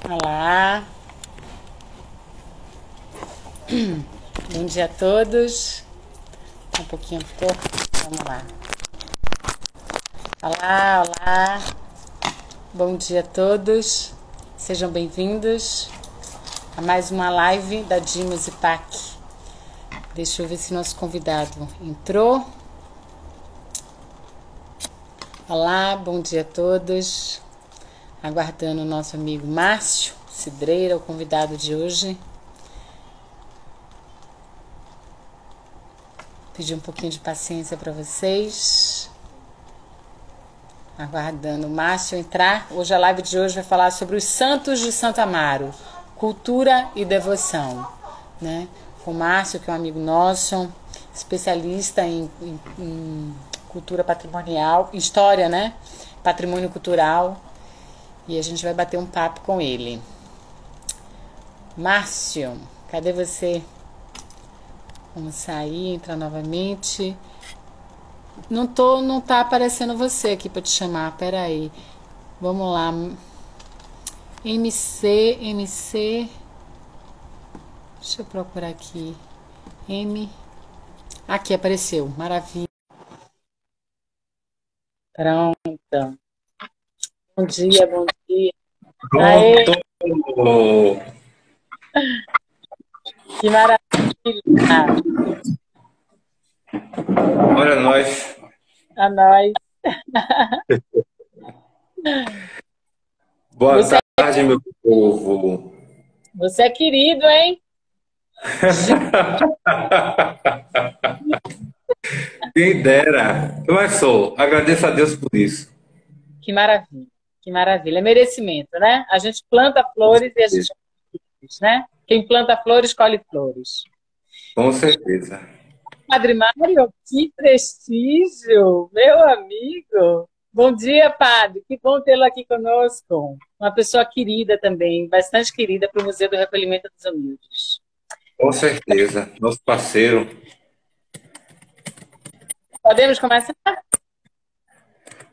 Olá, bom dia a todos. Um pouquinho torto, vamos lá. Olá, olá, bom dia a todos. Sejam bem-vindos a mais uma live da Dimos e PAC. Deixa eu ver se nosso convidado entrou. Olá, bom dia a todos. Aguardando o nosso amigo Márcio Cidreira, o convidado de hoje. Pedir um pouquinho de paciência para vocês. Aguardando o Márcio entrar. Hoje a live de hoje vai falar sobre os santos de Santo Amaro, cultura e devoção, né? Com o Márcio, que é um amigo nosso, especialista em cultura patrimonial, história, né? Patrimônio cultural. E a gente vai bater um papo com ele. Márcio, cadê você? Vamos sair, entrar novamente. Não tá aparecendo você aqui para te chamar. Pera aí. Vamos lá. MC. Deixa eu procurar aqui. Aqui apareceu. Maravilha. Pronto. Bom dia, bom dia. Aê, Pronto! que maravilha. Olha nós. A nós. Boa Você, tarde, meu povo. você é querido, hein? Quem dera. Mas sou. Agradeço a Deus por isso. Que maravilha. Que maravilha. É merecimento, né? A gente planta flores e a gente colhe flores, né? Quem planta flores, colhe flores. Com certeza. Padre Mário, que prestígio, meu amigo. Bom dia, padre. Que bom tê-lo aqui conosco. Uma pessoa querida também, bastante querida para o Museu do Recolhimento dos Humildes. Com certeza. Nosso parceiro. Podemos começar?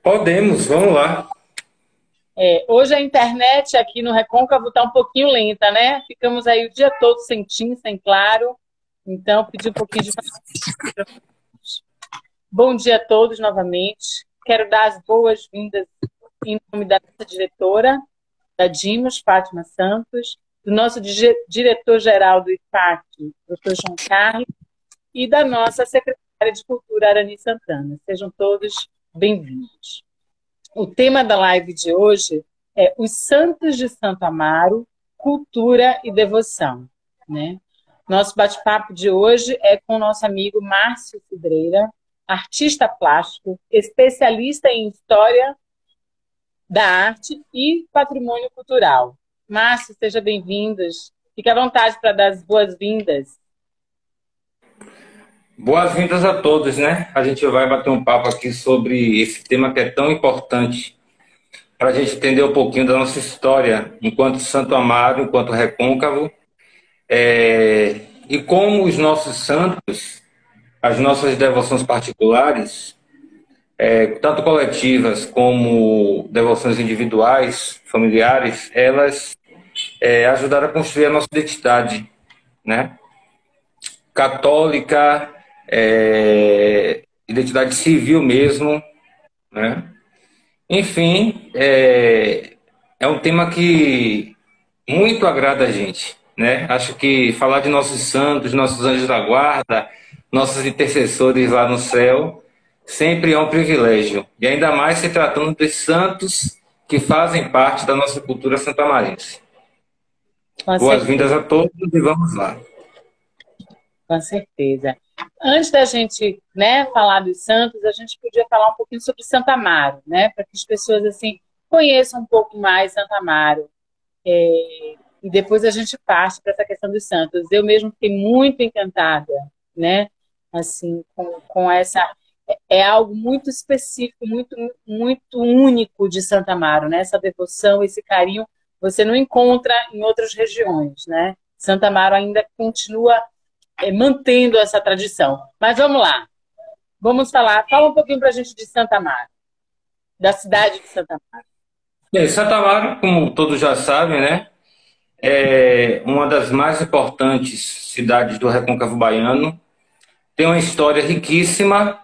Podemos, vamos lá. Hoje a internet aqui no Recôncavo está um pouquinho lenta, né? Ficamos aí o dia todo sem TIM, sem claro. Então, pedi um pouquinho de paciência. Bom dia a todos novamente. Quero dar as boas-vindas em nome da nossa diretora, da Dimos, Fátima Santos, do nosso diretor-geral do IPAC, Dr. João Carlos, e da nossa secretária de Cultura, Arani Santana. Sejam todos bem-vindos. O tema da live de hoje é os Santos de Santo Amaro, cultura e devoção, né? Nosso bate-papo de hoje é com o nosso amigo Márcio Cidreira, artista plástico, especialista em história da arte e patrimônio cultural. Márcio, seja bem-vindo. Fique à vontade para dar as boas-vindas. Boas-vindas a todos, né? A gente vai bater um papo aqui sobre esse tema que é tão importante para a gente entender um pouquinho da nossa história enquanto Santo Amaro, enquanto Recôncavo, e como os nossos santos, as nossas devoções particulares, tanto coletivas como devoções individuais, familiares, elas ajudaram a construir a nossa identidade, né? Católica, identidade civil mesmo, né? Enfim, é um tema que muito agrada a gente, né? Acho que falar de nossos santos, nossos anjos da guarda, nossos intercessores lá no céu, sempre é um privilégio. E ainda mais se tratando de santos que fazem parte da nossa cultura santamarense. Com Boas-vindas certeza, a todos e vamos lá. com certeza. Antes da gente, né, falar dos santos, a gente podia falar um pouquinho sobre Santo Amaro, né, para que as pessoas assim conheçam um pouco mais Santo Amaro. E depois a gente parte para essa questão dos santos. Eu mesmo fiquei muito encantada, né, assim, com essa algo muito específico, muito muito único de Santo Amaro, né? Essa devoção, esse carinho, você não encontra em outras regiões, né? Santo Amaro ainda continua mantendo essa tradição. Mas vamos lá, vamos falar. Fala um pouquinho para a gente de Santo Amaro, da cidade de Santo Amaro. Bem, Santo Amaro, como todos já sabem, né? é uma das mais importantes cidades do Recôncavo Baiano. Tem uma história riquíssima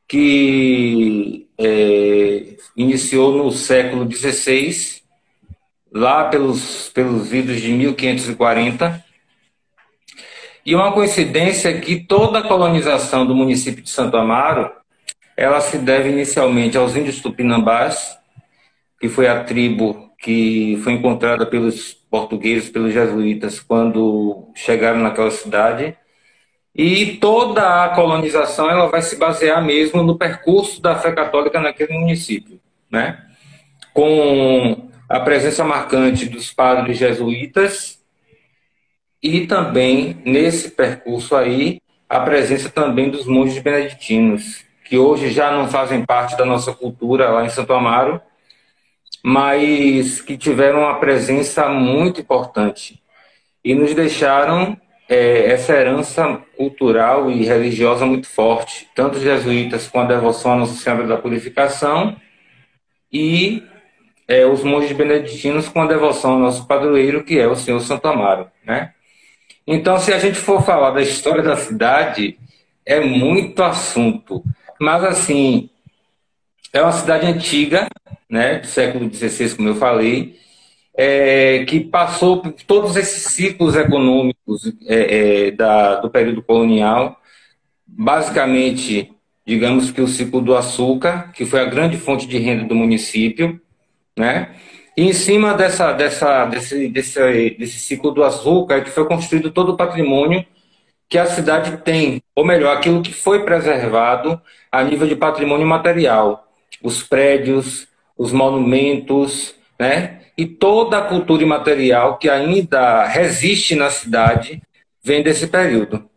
que iniciou no século XVI, lá pelos idos de 1540. E uma coincidência é que toda a colonização do município de Santo Amaro, ela se deve inicialmente aos índios tupinambás, que foi a tribo que foi encontrada pelos portugueses, pelos jesuítas, quando chegaram naquela cidade. E toda a colonização ela vai se basear mesmo no percurso da fé católica naquele município, né? Com a presença marcante dos padres jesuítas e também, nesse percurso aí, a presença também dos monges beneditinos, que hoje já não fazem parte da nossa cultura lá em Santo Amaro, mas que tiveram uma presença muito importante e nos deixaram essa herança cultural e religiosa muito forte, tanto os jesuítas com a devoção à Nossa Senhora da Purificação e os monges beneditinos com a devoção ao nosso padroeiro, que é o Senhor Santo Amaro, né? Então, se a gente for falar da história da cidade, é muito assunto, mas assim, é uma cidade antiga, né, do século XVI, como eu falei, que passou por todos esses ciclos econômicos do período colonial, basicamente, digamos que o ciclo do açúcar, que foi a grande fonte de renda do município, né? E em cima desse ciclo do açúcar, que foi construído todo o patrimônio que a cidade tem, ou melhor, aquilo que foi preservado a nível de patrimônio material, os prédios, os monumentos, né? E toda a cultura imaterial que ainda resiste na cidade vem desse período.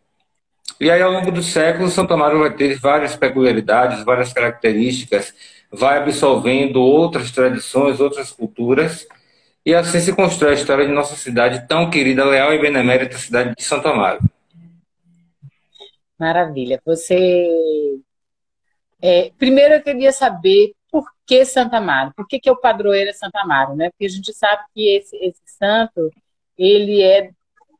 E aí, ao longo dos séculos, Santo Amaro vai ter várias peculiaridades, várias características, vai absorvendo outras tradições, outras culturas, e assim se constrói a história de nossa cidade tão querida, leal e benemérita, cidade de Santo Amaro. Maravilha. Primeiro eu queria saber por que Santo Amaro? Por que o padroeiro é Santo Amaro, né? Porque a gente sabe que esse santo, ele é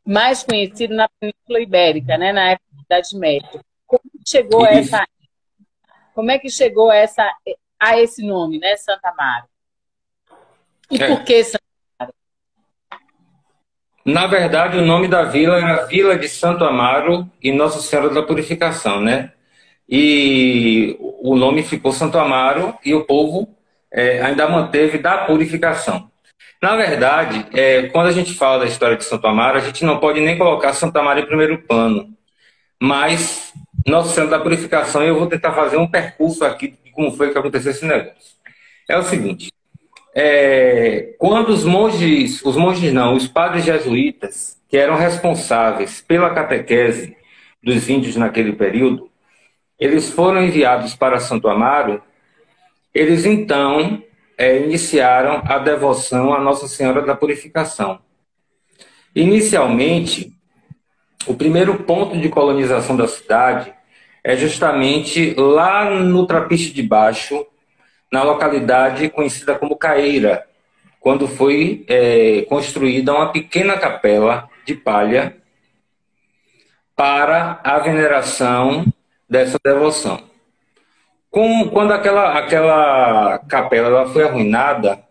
mais conhecido na Península Ibérica, né? Na época da Idade Média. Como é que chegou a esse nome, né? Santo Amaro? E por que Santo Amaro? Na verdade, o nome da vila era Vila de Santo Amaro e Nossa Senhora da Purificação, né? E o nome ficou Santo Amaro e o povo ainda manteve da Purificação. Na verdade, quando a gente fala da história de Santo Amaro, a gente não pode nem colocar Santo Amaro em primeiro plano. Mas Nossa Senhora da Purificação, eu vou tentar fazer um percurso aqui de como foi que aconteceu esse negócio. É o seguinte, quando os padres jesuítas, que eram responsáveis pela catequese dos índios naquele período, eles foram enviados para Santo Amaro, eles então iniciaram a devoção à Nossa Senhora da Purificação. Inicialmente, o primeiro ponto de colonização da cidade é justamente lá no Trapiche de Baixo, na localidade conhecida como Caeira, quando foi construída uma pequena capela de palha para a veneração dessa devoção. Quando aquela capela ela foi arruinada,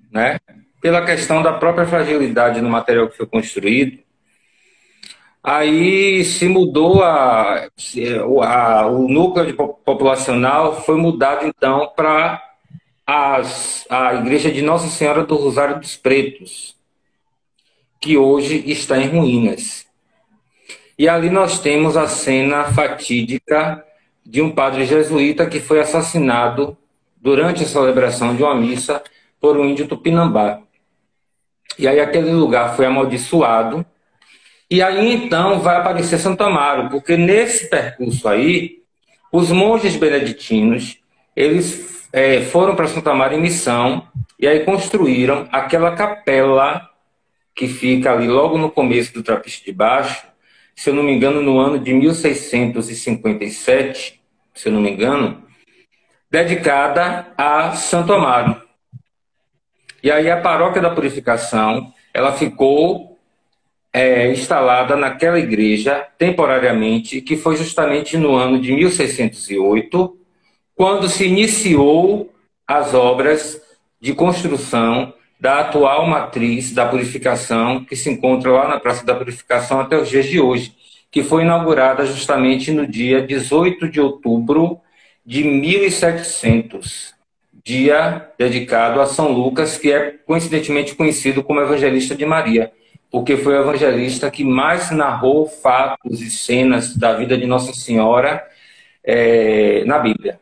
né, pela questão da própria fragilidade no material que foi construído, aí se mudou o núcleo populacional foi mudado então para a igreja de Nossa Senhora do Rosário dos Pretos, que hoje está em ruínas. E ali nós temos a cena fatídica de um padre jesuíta que foi assassinado durante a celebração de uma missa por um índio tupinambá. E aí aquele lugar foi amaldiçoado. E aí então vai aparecer Santo Amaro, porque nesse percurso aí, os monges beneditinos, eles foram para Santo Amaro em missão, e aí construíram aquela capela que fica ali logo no começo do Trapiche de Baixo, se eu não me engano, no ano de 1657, se eu não me engano, dedicada a Santo Amaro. E aí a Paróquia da Purificação, ela ficou instalada naquela igreja temporariamente, que foi justamente no ano de 1608, quando se iniciou as obras de construção da atual matriz da purificação, que se encontra lá na Praça da Purificação até os dias de hoje, que foi inaugurada justamente no dia 18 de outubro de 1700, dia dedicado a São Lucas, que é coincidentemente conhecido como Evangelista de Maria, porque foi o evangelista que mais narrou fatos e cenas da vida de Nossa Senhora na Bíblia.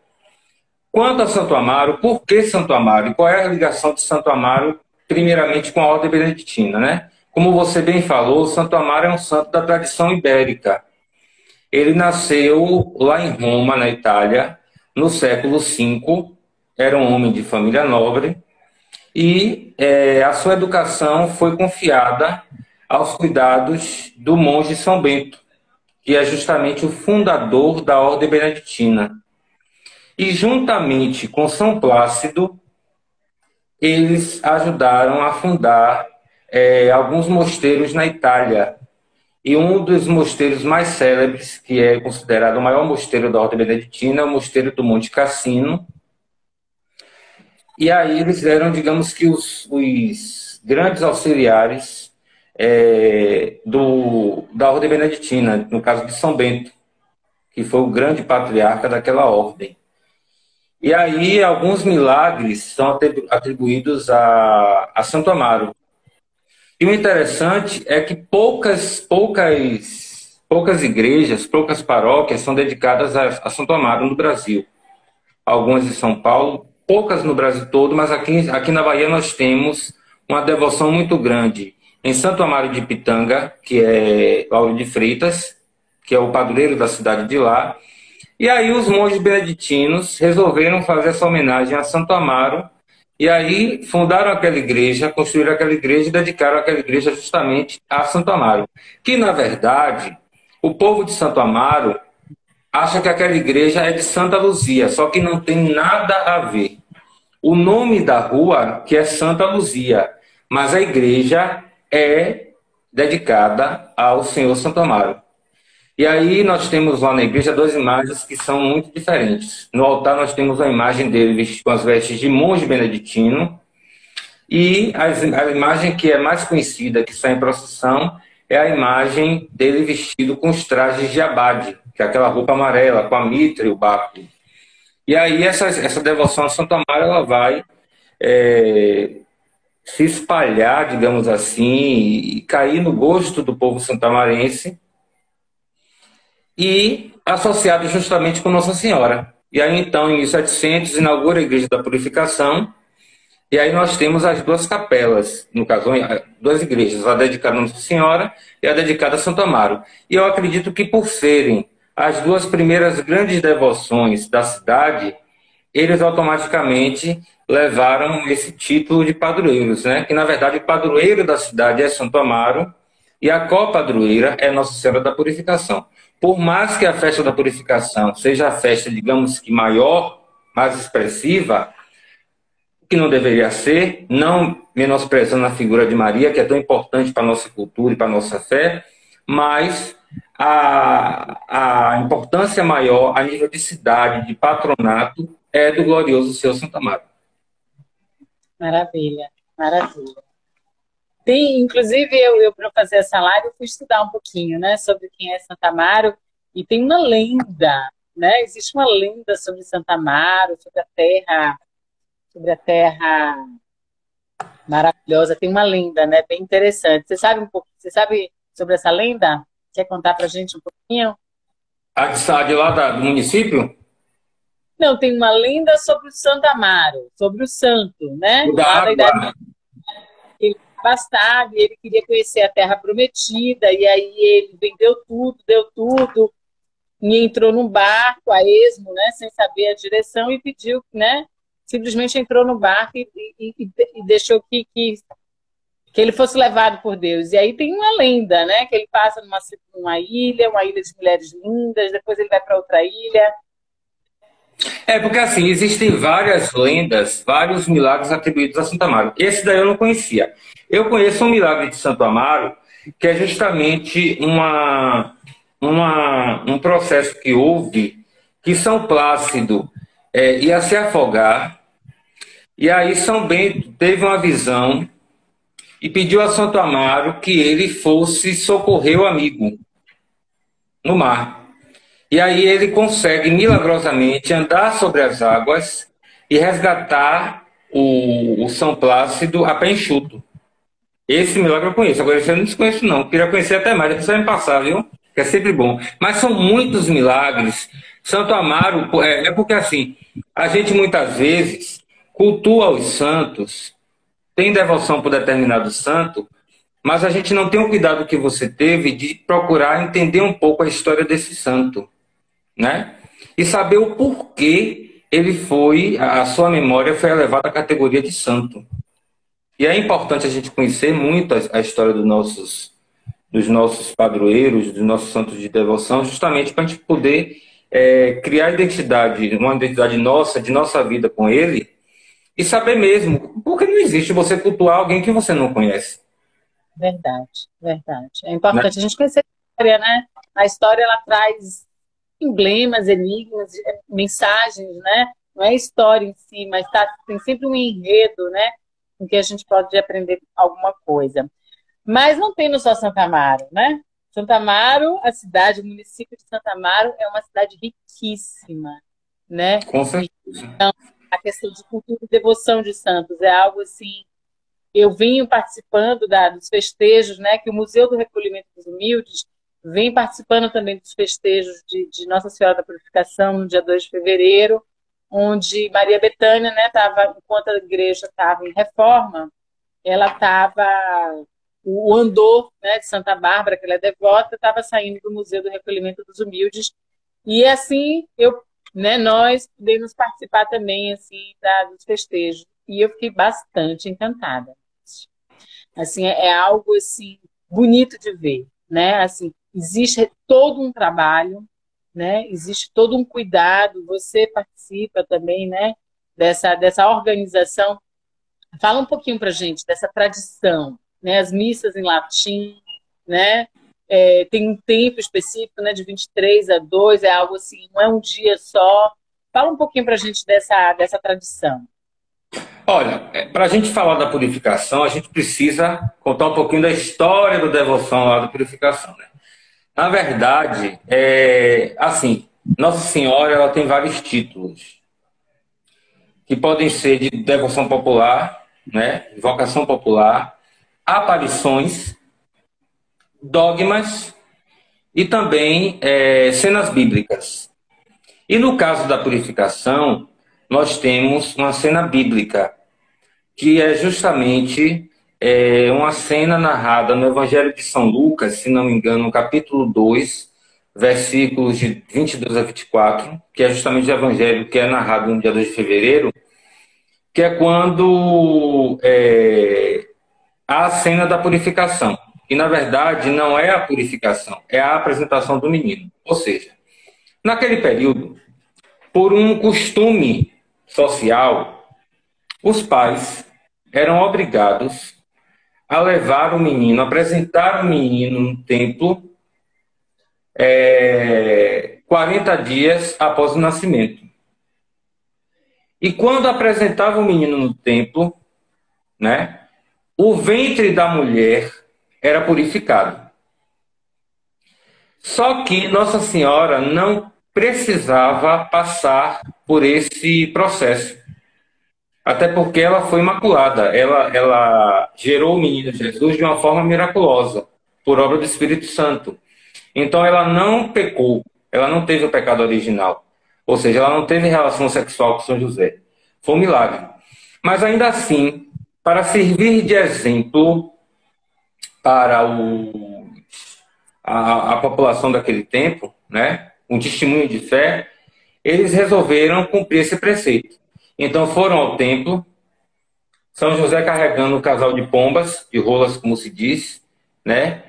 Quanto a Santo Amaro, por que Santo Amaro? E qual é a ligação de Santo Amaro, primeiramente, com a Ordem Beneditina, né? Como você bem falou, Santo Amaro é um santo da tradição ibérica. Ele nasceu lá em Roma, na Itália, no século V, era um homem de família nobre, e a sua educação foi confiada aos cuidados do monge São Bento, que é justamente o fundador da Ordem Beneditina. E juntamente com São Plácido, eles ajudaram a fundar alguns mosteiros na Itália. E um dos mosteiros mais célebres, que é considerado o maior mosteiro da Ordem Beneditina, é o Mosteiro do Monte Cassino. E aí eles eram, digamos que, os grandes auxiliares da Ordem Beneditina, no caso de São Bento, que foi o grande patriarca daquela ordem. E aí alguns milagres são atribuídos a Santo Amaro. E o interessante é que poucas igrejas, poucas paróquias são dedicadas a Santo Amaro no Brasil. Algumas em São Paulo, poucas no Brasil todo, mas aqui na Bahia nós temos uma devoção muito grande em Santo Amaro de Pitanga, que é Lauro de Freitas, que é o padroeiro da cidade de lá. E aí os monges beneditinos resolveram fazer essa homenagem a Santo Amaro, e aí fundaram aquela igreja, construíram aquela igreja e dedicaram aquela igreja justamente a Santo Amaro. Que, na verdade, o povo de Santo Amaro acha que aquela igreja é de Santa Luzia, só que não tem nada a ver. O nome da rua que é Santa Luzia, mas a igreja é dedicada ao Senhor Santo Amaro. E aí nós temos lá na igreja duas imagens que são muito diferentes. No altar nós temos a imagem dele vestido com as vestes de monge beneditino, e a imagem que é mais conhecida, que está em procissão, é a imagem dele vestido com os trajes de abade, que é aquela roupa amarela, com a mitra e o báculo. E aí essa devoção a Santo Amaro, ela vai se espalhar, digamos assim, e cair no gosto do povo santamarense, e associado justamente com Nossa Senhora. E aí, então, em 1700, inaugura a Igreja da Purificação, e aí nós temos as duas capelas, no caso, duas igrejas, a dedicada a Nossa Senhora e a dedicada a Santo Amaro. E eu acredito que, por serem as duas primeiras grandes devoções da cidade, eles automaticamente levaram esse título de padroeiros, né? Que, na verdade, o padroeiro da cidade é Santo Amaro, e a copadroeira é Nossa Senhora da Purificação. Por mais que a festa da purificação seja a festa, digamos que maior, mais expressiva, que não deveria ser, não menosprezando a figura de Maria, que é tão importante para a nossa cultura e para a nossa fé, mas a importância maior a nível de cidade, de patronato, é do glorioso Senhor Santo Amaro. Maravilha, maravilha. Tem, inclusive, eu para fazer essa live, eu fui estudar um pouquinho, né, sobre quem é Santo Amaro, e tem uma lenda, né? Existe uma lenda sobre Santo Amaro, sobre a terra maravilhosa. Tem uma lenda, né, bem interessante. Você sabe você sabe sobre essa lenda? Quer contar para a gente um pouquinho? A de lá do município? Não, tem uma lenda sobre o Santo Amaro, sobre o santo, né? Lá da Idade Ele bastardo, e ele queria conhecer a Terra Prometida, e aí ele vendeu tudo, deu tudo, e entrou num barco a esmo, né, sem saber a direção, e pediu, né, simplesmente entrou no barco e deixou que ele fosse levado por Deus. E aí tem uma lenda, né, que ele passa uma ilha de mulheres lindas, depois ele vai para outra ilha, É porque assim, existem várias lendas, vários milagres atribuídos a Santo Amaro. Esse daí eu não conhecia. Eu conheço um milagre de Santo Amaro, que é justamente um processo que houve, que São Plácido ia se afogar, e aí São Bento teve uma visão e pediu a Santo Amaro que ele fosse socorrer o amigo no mar. E aí ele consegue milagrosamente andar sobre as águas e resgatar o São Plácido a pé enxuto. Esse milagre eu conheço, agora esse eu não desconheço não, queria conhecer até mais, depois você vai me passar, viu? Que é sempre bom. Mas são muitos milagres. Santo Amaro, é porque assim, a gente muitas vezes cultua os santos, tem devoção por determinado santo, mas a gente não tem o cuidado que você teve de procurar entender um pouco a história desse santo, né? E saber o porquê ele foi, a sua memória foi elevada à categoria de santo. E é importante a gente conhecer muito a história dos nossos padroeiros, dos nossos santos de devoção, justamente para a gente poder criar identidade, uma identidade nossa, de nossa vida com ele, e saber mesmo, porque não existe você cultuar alguém que você não conhece. Verdade, verdade. É importante Né? a gente conhecer a história, né? A história, ela traz emblemas, enigmas, mensagens, né? Não é a história em si, mas tem sempre um enredo, né? Em que a gente pode aprender alguma coisa. Mas não tem no só Santa Amaro, né? Santa Amaro, a cidade, o município de Santa Amaro é uma cidade riquíssima, né? Com certeza. A questão de cultura e devoção de santos é algo assim. Eu venho participando dos festejos, né? Que o Museu do Recolhimento dos Humildes vem participando também dos festejos de Nossa Senhora da Purificação no dia 2 de fevereiro, onde Maria Bethânia, né, enquanto a igreja estava em reforma, ela estava, o andor, né, de Santa Bárbara, que ela é devota, estava saindo do Museu do Recolhimento dos Humildes, e assim nós pudemos participar também assim dos festejos, e eu fiquei bastante encantada. Assim, é algo assim bonito de ver, né? Assim, existe todo um trabalho, né? Existe todo um cuidado. Você participa também, né? Dessa organização. Fala um pouquinho para gente dessa tradição, né? As missas em latim, né? Tem um tempo específico, né? De 23 a 2, é algo assim, não é um dia só. Fala um pouquinho para a gente dessa tradição. Olha, para a gente falar da purificação, a gente precisa contar um pouquinho da história da devoção lá da purificação, né? Na verdade, assim, Nossa Senhora ela tem vários títulos, que podem ser de devoção popular, né? Invocação popular, aparições, dogmas e também cenas bíblicas. E no caso da purificação, nós temos uma cena bíblica, que é justamente uma cena narrada no Evangelho de São Lucas, se não me engano, no capítulo 2, versículos de 22 a 24, que é justamente o Evangelho que é narrado no dia 2 de fevereiro, que é quando há a cena da purificação. E, na verdade, não é a purificação, é a apresentação do menino. Ou seja, naquele período, por um costume social, os pais eram obrigados a levar o menino, apresentar o menino no templo 40 dias após o nascimento. E quando apresentava o menino no templo, né, o ventre da mulher era purificado. Só que Nossa Senhora não precisava passar por esse processo. Até porque ela foi imaculada. Ela gerou o menino Jesus de uma forma miraculosa, por obra do Espírito Santo. Então ela não pecou, ela não teve o pecado original. Ou seja, ela não teve relação sexual com São José. Foi um milagre. Mas ainda assim, para servir de exemplo para a população daquele tempo, né, um testemunho de fé, eles resolveram cumprir esse preceito. Então foram ao templo, São José carregando um casal de pombas, de rolas, como se diz, né?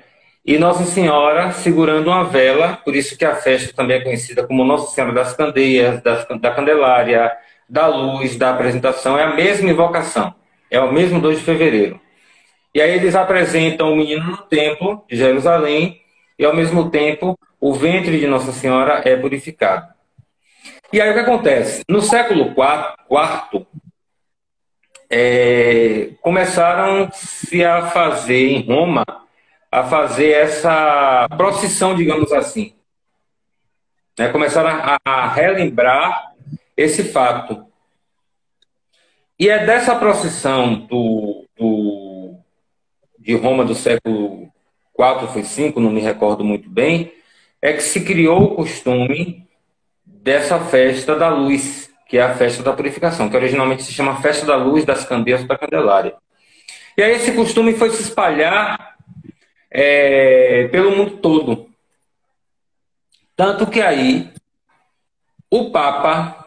e Nossa Senhora segurando uma vela, por isso que a festa também é conhecida como Nossa Senhora das Candeias, da Candelária, da Luz, da Apresentação, é a mesma invocação, é o mesmo 2 de fevereiro. E aí eles apresentam o menino no templo de Jerusalém e, ao mesmo tempo, o ventre de Nossa Senhora é purificado. E aí o que acontece? No século IV, começaram-se a fazer em Roma, a fazer essa procissão, digamos assim. Né? Começaram a relembrar esse fato. E é dessa procissão de Roma do século IV, foi V, não me recordo muito bem, é que se criou o costume dessa festa da luz, que é a festa da purificação, que originalmente se chama Festa da Luz, das Candeias da Candelária. E aí esse costume foi se espalhar pelo mundo todo. Tanto que aí o Papa,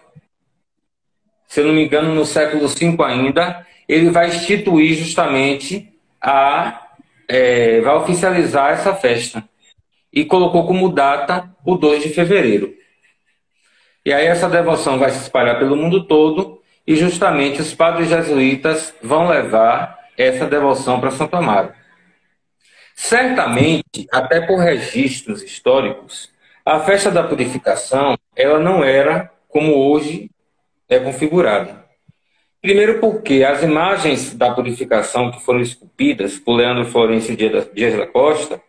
se eu não me engano, no século V ainda, ele vai instituir justamente vai oficializar essa festa. E colocou como data o 2 de fevereiro. E aí essa devoção vai se espalhar pelo mundo todo e justamente os padres jesuítas vão levar essa devoção para Santo Amaro. Certamente, até por registros históricos, a festa da purificação ela não era como hoje é configurada. Primeiro porque as imagens da purificação que foram esculpidas por Leandro Florencio Dias da Costa,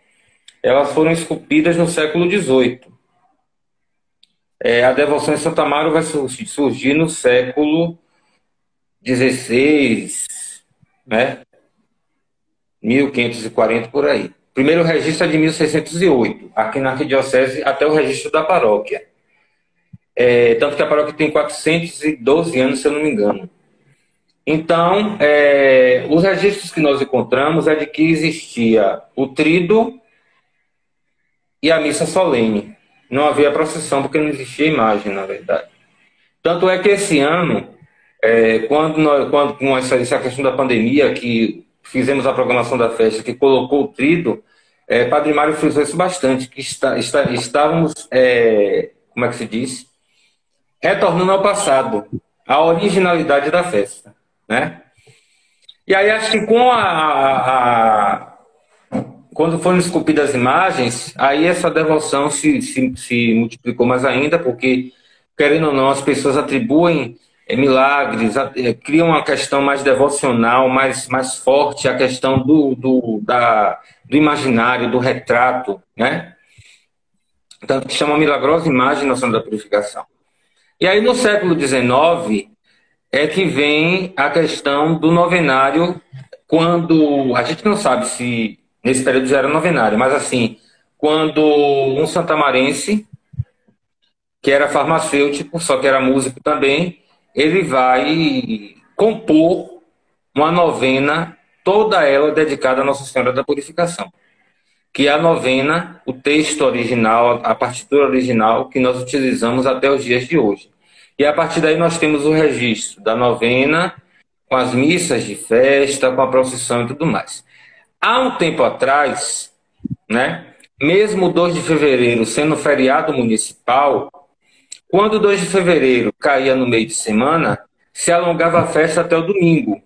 elas foram esculpidas no século XVIII. A devoção em Santo Amaro vai surgir no século XVI, né? 1540 por aí. O primeiro registro é de 1608, aqui na arquidiocese, até o registro da paróquia. Tanto que a paróquia tem 412 anos, se eu não me engano. Então, os registros que nós encontramos é de que existia o tríduo e a missa solene. Não havia procissão, porque não existia imagem, na verdade. Tanto é que esse ano, quando com essa questão da pandemia, que fizemos a programação da festa, que colocou o tríduo, Padre Mário frisou isso bastante, que estávamos, como é que se diz? Retornando ao passado, à originalidade da festa, né? E aí acho que quando foram esculpidas as imagens, aí essa devoção se multiplicou mais ainda, porque, querendo ou não, as pessoas atribuem milagres, criam uma questão mais devocional, mais forte, a questão do imaginário, do retrato, né? Tanto que chama Milagrosa Imagem Nossa Senhora da Purificação. E aí, no século XIX, é que vem a questão do novenário, quando a gente não sabe se nesse período já era novenário, mas assim, quando um santamarense, que era farmacêutico, só que era músico também, ele vai compor uma novena, toda ela dedicada a Nossa Senhora da Purificação, que é a novena, o texto original, a partitura original que nós utilizamos até os dias de hoje. E a partir daí nós temos o registro da novena, com as missas de festa, com a procissão e tudo mais. Há um tempo atrás, né, mesmo o 2 de fevereiro sendo feriado municipal, quando o 2 de fevereiro caía no meio de semana, se alongava a festa até o domingo.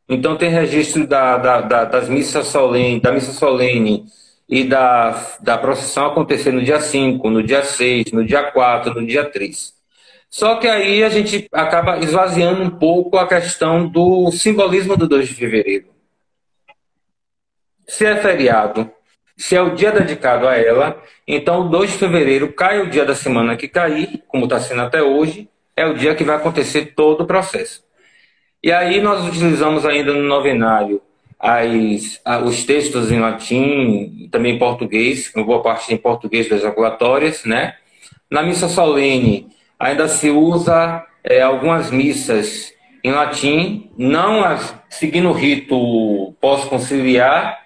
Então tem registro das missas solene, da missa solene e da procissão acontecer no dia 5, no dia 6, no dia 4, no dia 3. Só que aí a gente acaba esvaziando um pouco a questão do simbolismo do 2 de fevereiro. Se é feriado, se é o dia dedicado a ela, então o 2 de fevereiro cai o dia da semana que cair, como está sendo até hoje, é o dia que vai acontecer todo o processo. E aí nós utilizamos ainda no novenário os textos em latim, também em português, uma boa parte em português das ejaculatórias, né? Na missa solene ainda se usa algumas missas em latim, não seguindo o rito pós-conciliar,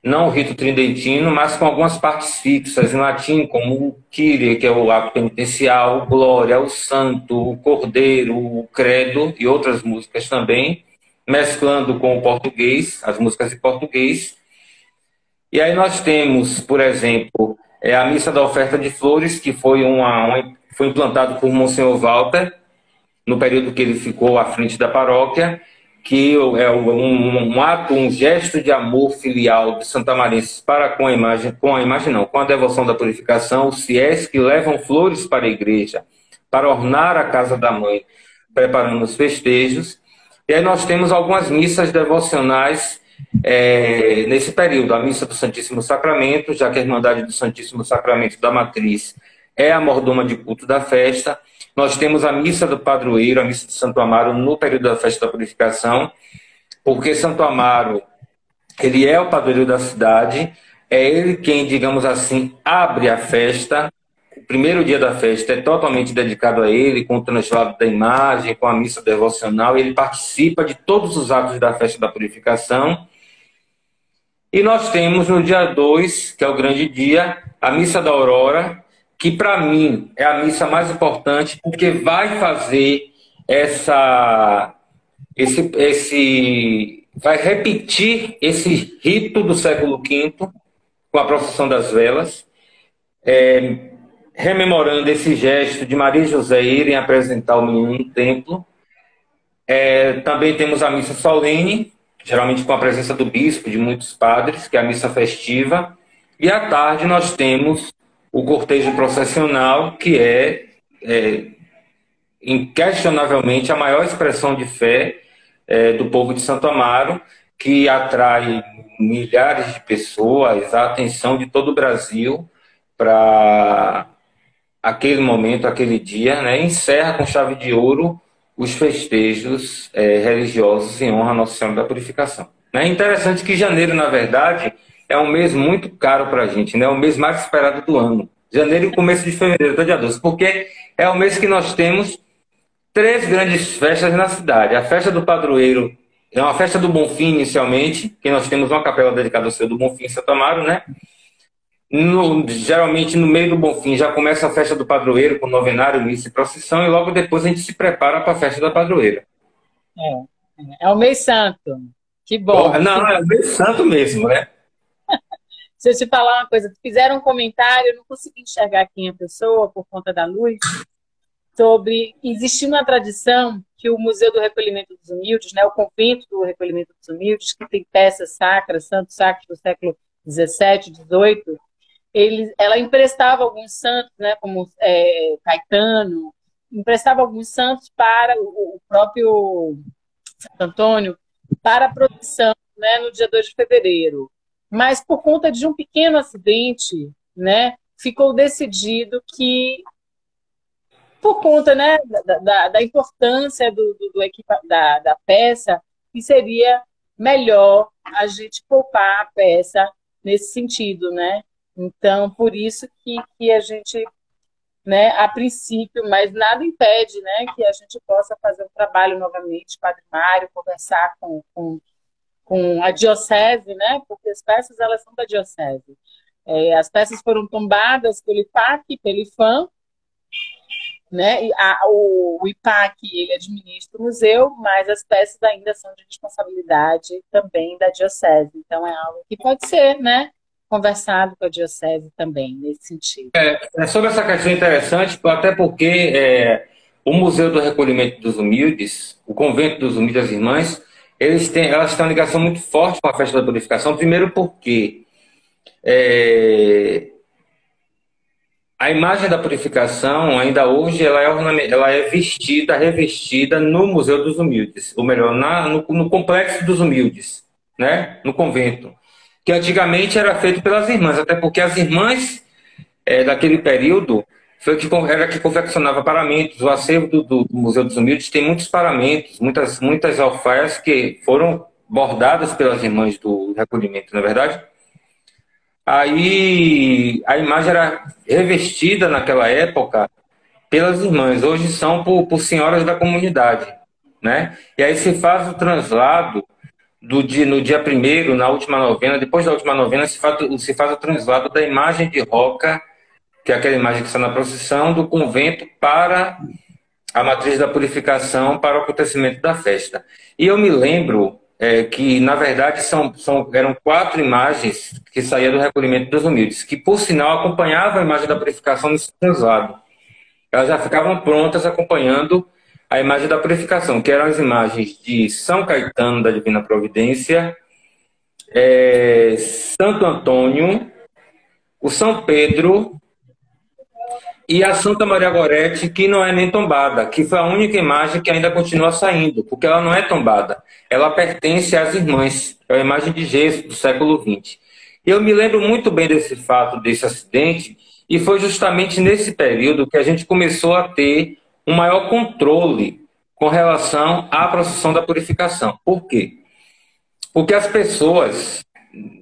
não o rito tridentino, mas com algumas partes fixas em latim, como o Kyrie, que é o ato penitencial, o Glória, o Santo, o Cordeiro, o Credo e outras músicas também, mesclando com o português, as músicas em português. E aí nós temos, por exemplo, a missa da oferta de flores, que foi implantado por Monsenhor Walter, no período que ele ficou à frente da paróquia, que é um ato, um gesto de amor filial de santamarenses para com a devoção da purificação, os fiéis que levam flores para a igreja, para ornar a casa da mãe, preparando os festejos. E aí nós temos algumas missas devocionais nesse período. A missa do Santíssimo Sacramento, já que a Irmandade do Santíssimo Sacramento da Matriz é a mordoma de culto da festa. Nós temos a missa do padroeiro, a missa de Santo Amaro, no período da festa da purificação, porque Santo Amaro, ele é o padroeiro da cidade, é ele quem, digamos assim, abre a festa. O primeiro dia da festa é totalmente dedicado a ele, com o translado da imagem, com a missa devocional, ele participa de todos os atos da festa da purificação. E nós temos no dia 2, que é o grande dia, a missa da Aurora, que para mim é a missa mais importante, porque vai fazer vai repetir esse rito do século V, com a procissão das velas, rememorando esse gesto de Maria e José irem apresentar o menino no templo. Também temos a missa solene, geralmente com a presença do bispo, de muitos padres, que é a missa festiva. E à tarde nós temos o cortejo processional, que é inquestionavelmente a maior expressão de fé do povo de Santo Amaro, que atrai milhares de pessoas, a atenção de todo o Brasil para aquele momento, aquele dia, né? Encerra com chave de ouro os festejos religiosos em honra a Nossa Senhora da Purificação. É interessante que janeiro, na verdade, é um mês muito caro para a gente, né? É o mês mais esperado do ano. Janeiro e começo de fevereiro, até dia 12, porque é o mês que nós temos 3 grandes festas na cidade. A festa do padroeiro é uma festa do Bonfim, inicialmente, que nós temos uma capela dedicada ao Senhor do Bonfim em Santo Amaro, né? Geralmente, no meio do Bonfim, já começa a festa do padroeiro, com novenário, missa e procissão, e logo depois a gente se prepara para a festa da padroeira. É o mês santo. Que bom. Não, é o mês santo mesmo, né? Se eu te falar uma coisa, fizeram um comentário, eu não consegui enxergar quem é a pessoa por conta da luz, sobre existir uma tradição que o Museu do Recolhimento dos Humildes, né, o Convento do Recolhimento dos Humildes, que tem peças sacras, santos sacros do século XVII, XVIII, ela emprestava alguns santos, né, como Caetano, emprestava alguns santos para o próprio Santo Antônio, para a procissão, né, no dia 2 de fevereiro. Mas por conta de um pequeno acidente, né, ficou decidido que, por conta, né, da importância da peça, que seria melhor a gente poupar a peça nesse sentido, né? Então, por isso que a gente, né, a princípio, mas nada impede, né, que a gente possa fazer um trabalho novamente, Padre Mário, conversar com a diocese, né, porque as peças elas são da diocese. As peças foram tombadas pelo IPAC e pelo IFAM, né? O IPAC ele administra o museu, mas as peças ainda são de responsabilidade também da diocese. Então é algo que pode ser, né, conversado com a diocese também nesse sentido. Sobre essa questão interessante, até porque o Museu do Recolhimento dos Humildes, o Convento dos Humildes das Irmãs, elas têm uma ligação muito forte com a festa da purificação. Primeiro porque a imagem da purificação, ainda hoje, ela é revestida no Museu dos Humildes, ou melhor, no Complexo dos Humildes, né? No convento, que antigamente era feito pelas irmãs, até porque as irmãs daquele período era que confeccionava paramentos. O acervo do Museu dos Humildes tem muitos paramentos, muitas alfaias que foram bordadas pelas irmãs do recolhimento, não é verdade? Aí a imagem era revestida naquela época pelas irmãs, hoje são por senhoras da comunidade, né? E aí se faz o translado no dia 1º, na última novena, depois da última novena se faz o translado da imagem de Roca, que é aquela imagem que está na procissão, do convento para a matriz da purificação, para o acontecimento da festa. E eu me lembro que na verdade eram 4 imagens que saíam do recolhimento dos humildes, que por sinal acompanhavam a imagem da purificação no translado. Elas já ficavam prontas acompanhando a imagem da purificação, que eram as imagens de São Caetano da Divina Providência, Santo Antônio, o São Pedro e a Santa Maria Gorete, que não é nem tombada, que foi a única imagem que ainda continua saindo, porque ela não é tombada. Ela pertence às irmãs. É a imagem de Jesus do século XX. Eu me lembro muito bem desse fato, desse acidente, e foi justamente nesse período que a gente começou a ter um maior controle com relação à procissão da purificação. Por quê? Porque as pessoas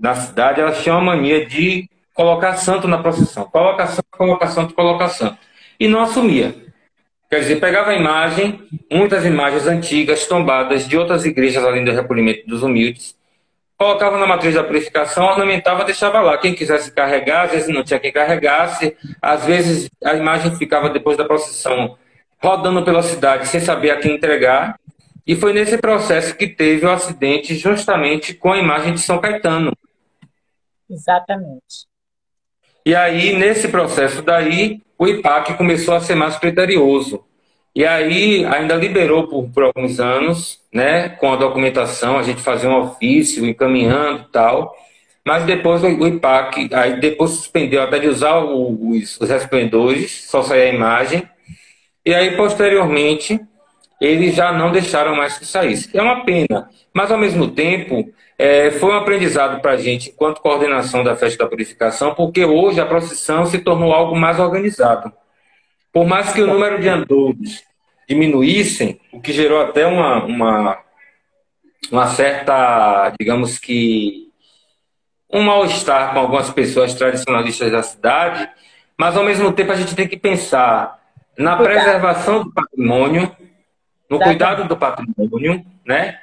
na cidade, elas tinham a mania de colocar santo na procissão. Coloca santo, coloca santo, coloca santo. E não assumia. Quer dizer, pegava a imagem, muitas imagens antigas, tombadas de outras igrejas além do recolhimento dos humildes, colocava na matriz da purificação, ornamentava, deixava lá. Quem quisesse carregar, às vezes não tinha quem carregasse, às vezes a imagem ficava depois da procissão rodando pela cidade sem saber a quem entregar. E foi nesse processo que teve o acidente justamente com a imagem de São Caetano. Exatamente. E aí, nesse processo daí, o IPAC começou a ser mais criterioso. E aí, ainda liberou por alguns anos, né, com a documentação, a gente fazia um ofício, encaminhando e tal. Mas depois o IPAC, aí depois suspendeu até de usar os resplendores, só saía a imagem. E aí, posteriormente, eles já não deixaram mais que saísse. É uma pena, mas ao mesmo tempo foi um aprendizado para a gente, enquanto coordenação da Festa da Purificação, porque hoje a procissão se tornou algo mais organizado. Por mais que o número de andores diminuíssem, o que gerou até uma certa, digamos que, um mal-estar com algumas pessoas tradicionalistas da cidade, mas ao mesmo tempo a gente tem que pensar na preservação do patrimônio, no cuidado do patrimônio, né?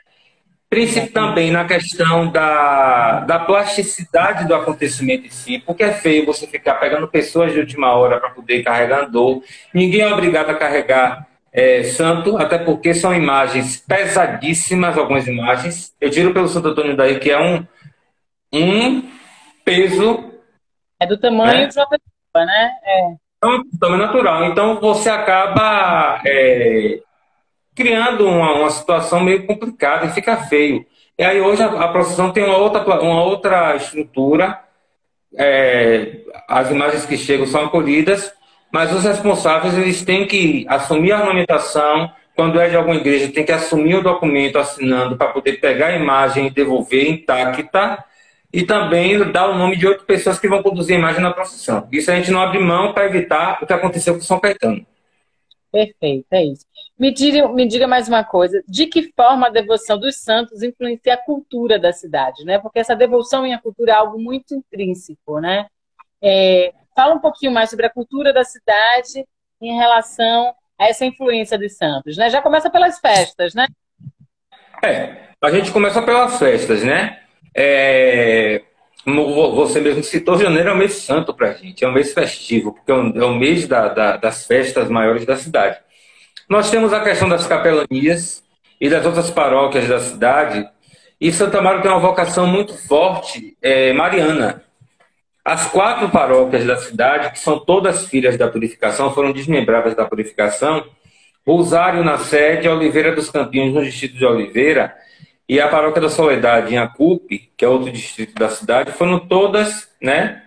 Principalmente também na questão da plasticidade do acontecimento em si, porque é feio você ficar pegando pessoas de última hora para poder carregar andor. Ninguém é obrigado a carregar santo, até porque são imagens pesadíssimas, algumas imagens. Eu tiro pelo Santo Antônio daí, que é um peso... É do tamanho de uma pessoa, né? É um tamanho natural. Então você acaba... criando uma situação meio complicada e fica feio. E aí hoje a procissão tem uma outra estrutura, as imagens que chegam são acolhidas, mas os responsáveis eles têm que assumir a ornamentação, quando é de alguma igreja tem que assumir o documento assinando para poder pegar a imagem e devolver intacta, e também dar o nome de 8 pessoas que vão conduzir a imagem na procissão. Isso a gente não abre mão para evitar o que aconteceu com São Caetano. Perfeito, é isso. Me diga mais uma coisa, de que forma a devoção dos santos influencia a cultura da cidade, né? Porque essa devoção e a cultura é algo muito intrínseco, né? Fala um pouquinho mais sobre a cultura da cidade em relação a essa influência dos santos, né? Já começa pelas festas, né? A gente começa pelas festas, né? Como você mesmo citou, janeiro é um mês santo para a gente, é um mês festivo, porque é o mês das festas maiores da cidade. Nós temos a questão das capelanias e das outras paróquias da cidade, e Santa Amaro tem uma vocação muito forte mariana. As 4 paróquias da cidade, que são todas filhas da purificação, foram desmembradas da purificação, Rosário na sede, Oliveira dos Campinhos no distrito de Oliveira, e a Paróquia da Soledade, em Acupe, que é outro distrito da cidade, foram todas, né,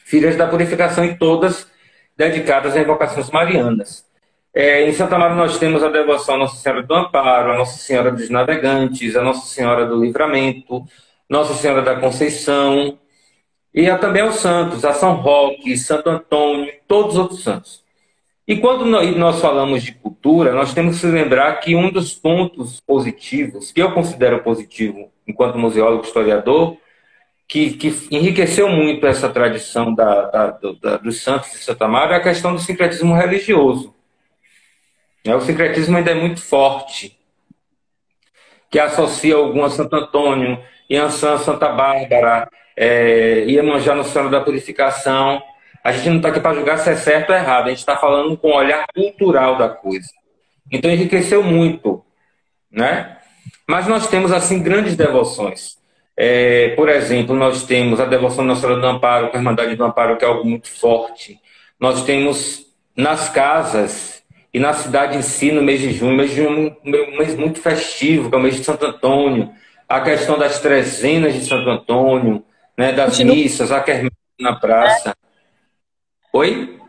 filhas da purificação e todas dedicadas a invocações marianas. Em Santa Maria nós temos a devoção à Nossa Senhora do Amparo, a Nossa Senhora dos Navegantes, a Nossa Senhora do Livramento, Nossa Senhora da Conceição, e também aos santos, a São Roque, Santo Antônio, todos os outros santos. E quando nós falamos de cultura, nós temos que se lembrar que um dos pontos positivos, que eu considero positivo enquanto museólogo historiador, que enriqueceu muito essa tradição dos santos de Santa Amaro, é a questão do sincretismo religioso. O sincretismo ainda é muito forte, que associa algum a Santo Antônio, Iansã a Santa Bárbara, Iemanjá Nossa Senhora da Purificação. A gente não está aqui para julgar se é certo ou errado, a gente está falando com o olhar cultural da coisa. Então enriqueceu muito, né? Mas nós temos, assim, grandes devoções. Por exemplo, nós temos a devoção Nossa Senhora do Amparo, com a Irmandade do Amparo, que é algo muito forte. Nós temos nas casas e na cidade em si, no mês de junho. O mês de junho é um mês muito festivo, que é o mês de Santo Antônio. A questão das trezenas de Santo Antônio, né, das Continua, missas, a quermesse na né? praça. Oi?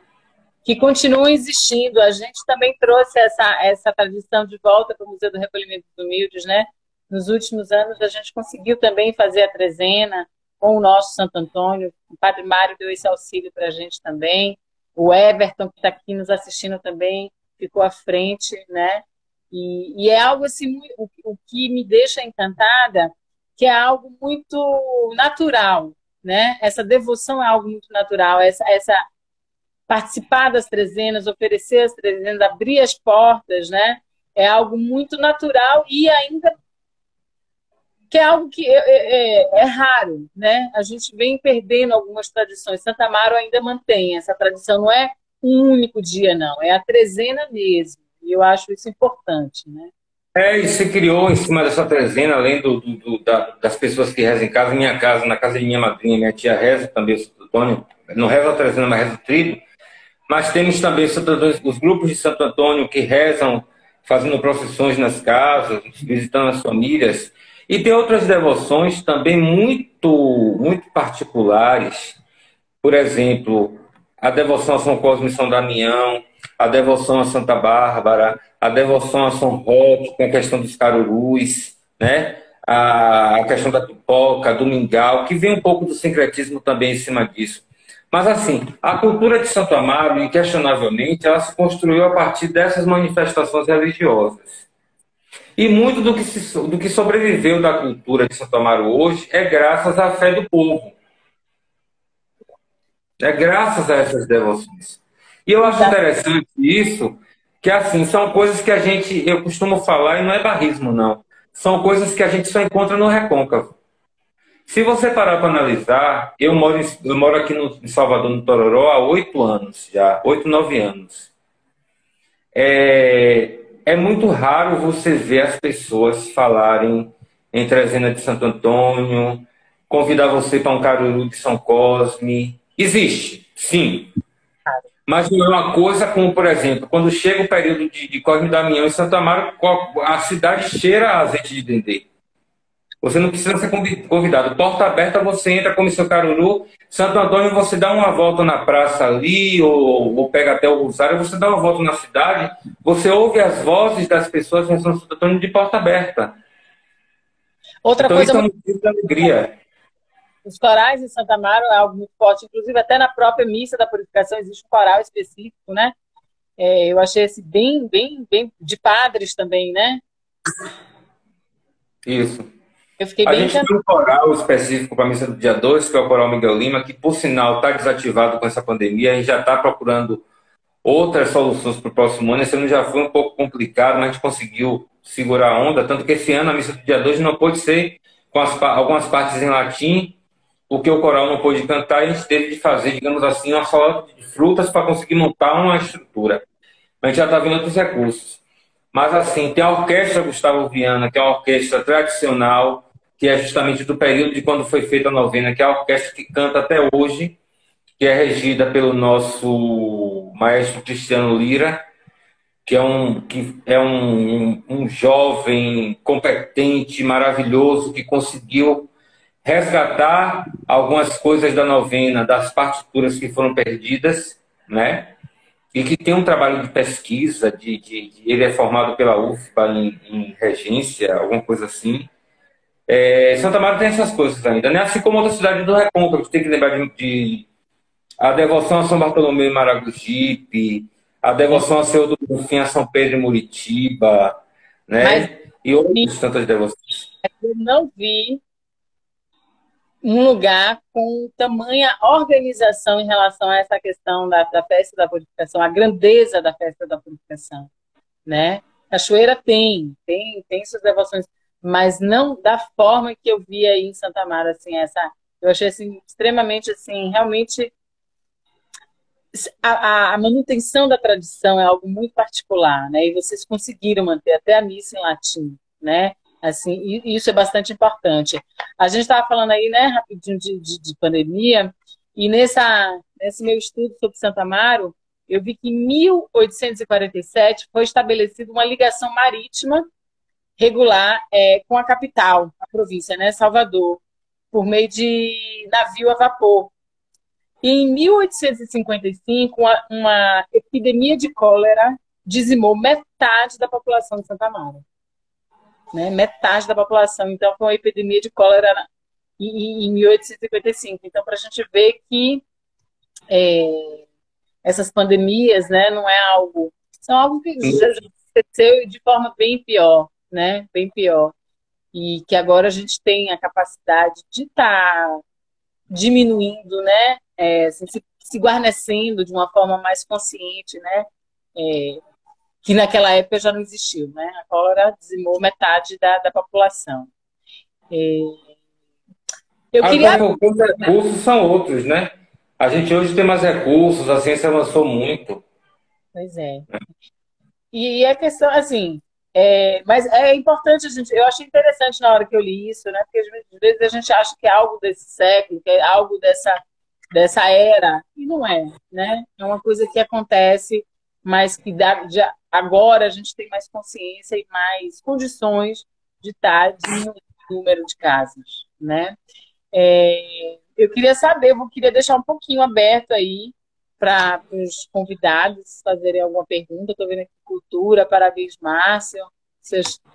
Que continuam existindo. A gente também trouxe essa tradição de volta para o Museu do Recolhimento dos Humildes, né? Nos últimos anos, a gente conseguiu também fazer a trezena com o nosso Santo Antônio. O Padre Mário deu esse auxílio para a gente também. O Everton, que está aqui nos assistindo também, ficou à frente, né? E é algo assim, o que me deixa encantada, que é algo muito natural, né? Essa devoção é algo muito natural, essa participar das trezenas, oferecer as trezenas, abrir as portas, né? É algo muito natural e ainda que é algo que é raro, né? A gente vem perdendo algumas tradições. Santa Amaro ainda mantém essa tradição, não é um único dia, não, é a trezena mesmo. E eu acho isso importante, né? E se criou em cima dessa trezena, além das pessoas que rezam em casa, minha casa, na casa de minha madrinha, minha tia reza também o Santo Antônio, não reza a trezena, mas reza o tríduo. Mas temos também os grupos de Santo Antônio que rezam, fazendo procissões nas casas, visitando as famílias. E tem outras devoções também muito particulares. Por exemplo, a devoção a São Cosme e São Damião, a devoção a Santa Bárbara, a devoção a São Roque, com a questão dos carurus, né? A questão da pipoca, do mingau, que vem um pouco do sincretismo também em cima disso. Mas, assim, a cultura de Santo Amaro, inquestionavelmente, ela se construiu a partir dessas manifestações religiosas. E muito do que sobreviveu da cultura de Santo Amaro hoje é graças à fé do povo. É graças a essas devoções. E eu acho Exato. interessante isso, que assim, são coisas que eu costumo falar, e não é barrismo, não. São coisas que a gente só encontra no recôncavo. Se você parar para analisar, eu moro aqui em Salvador, no Tororó, há 8 anos já, 8, 9 anos. É muito raro você ver as pessoas falarem em trezena de Santo Antônio, convidar você para um caruru de São Cosme. Existe, sim. Mas não é uma coisa como, por exemplo, quando chega o período de Cosme e Damião em Santo Amaro, a cidade cheira a azeite de dendê. Você não precisa ser convidado. Porta aberta, você entra, come seu caruru. Santo Antônio, você dá uma volta na praça ali, ou pega até o Rosário, você dá uma volta na cidade, você ouve as vozes das pessoas em Santo Antônio de porta aberta. Outra Então, coisa isso é um muito. motivo de alegria. Os corais em Santa Amaro é algo muito forte, inclusive até na própria missa da purificação existe um coral específico, né? Eu achei esse bem de padres também, né? Isso. Eu fiquei A bem gente encantada. tem um coral específico para a missa do dia 2, que é o Coral Miguel Lima, que, por sinal, está desativado com essa pandemia. A gente já está procurando outras soluções para o próximo ano. Esse ano já foi um pouco complicado, mas a gente conseguiu segurar a onda. Tanto que esse ano a missa do dia 2 não pôde ser com algumas partes em latim, porque o coral não pôde cantar e a gente teve de fazer, digamos assim, uma salada de frutas para conseguir montar uma estrutura. A gente já está vendo outros recursos. Mas, assim, tem a Orquestra Gustavo Viana, que é uma orquestra tradicional, que é justamente do período de quando foi feita a novena, que é a orquestra que canta até hoje, que é regida pelo nosso maestro Cristiano Lira, que é um jovem competente, maravilhoso, que conseguiu resgatar algumas coisas da novena, das partituras que foram perdidas, né? E que tem um trabalho de pesquisa, ele é formado pela UFBA em regência, alguma coisa assim. Santa Marta tem essas coisas ainda, né? Assim como outra cidade do Recôncavo, tem que lembrar de a devoção a São Bartolomeu em Maragogipe, a devoção a Senhor do Bonfim, a São Pedro em Muritiba, Mas né? E outras tantas devoções. eu não vi um lugar com tamanha organização em relação a essa questão da festa da purificação, a grandeza da festa da purificação, né? Cachoeira tem suas devoções, mas não da forma que eu vi aí em Santa Mara, assim, eu achei assim extremamente assim, realmente a manutenção da tradição é algo muito particular, né? E vocês conseguiram manter até a missa em latim, né? Assim, e isso é bastante importante. A gente estava falando aí, né, rapidinho de pandemia, e nesse meu estudo sobre Santo Amaro, eu vi que em 1847 foi estabelecida uma ligação marítima regular com a capital, a província, né, Salvador, por meio de navio a vapor. E em 1855, uma epidemia de cólera dizimou metade da população de Santo Amaro. Né? Metade da população. Então, foi uma epidemia de cólera em 1855. Então, para a gente ver que essas pandemias, né, não é algo... São algo que já aconteceu de forma bem pior, né? Bem pior. E que agora a gente tem a capacidade de estar diminuindo, né? Assim, se guarnecendo de uma forma mais consciente, né? Que naquela época já não existiu, né? A cólera dizimou metade da população. Eu queria... Até porque os recursos são outros, né? A gente hoje tem mais recursos, a ciência avançou muito. Pois é. E a questão, assim, mas é importante a gente... Eu achei interessante na hora que eu li isso, né? Porque às vezes a gente acha que é algo desse século, que é algo dessa era, e não é, né? É uma coisa que acontece, mas que agora a gente tem mais consciência e mais condições de estar diminuindo o número de casos, né? Eu queria saber, eu queria deixar um pouquinho aberto aí para os convidados fazerem alguma pergunta. Estou vendo aqui cultura, parabéns, Márcio.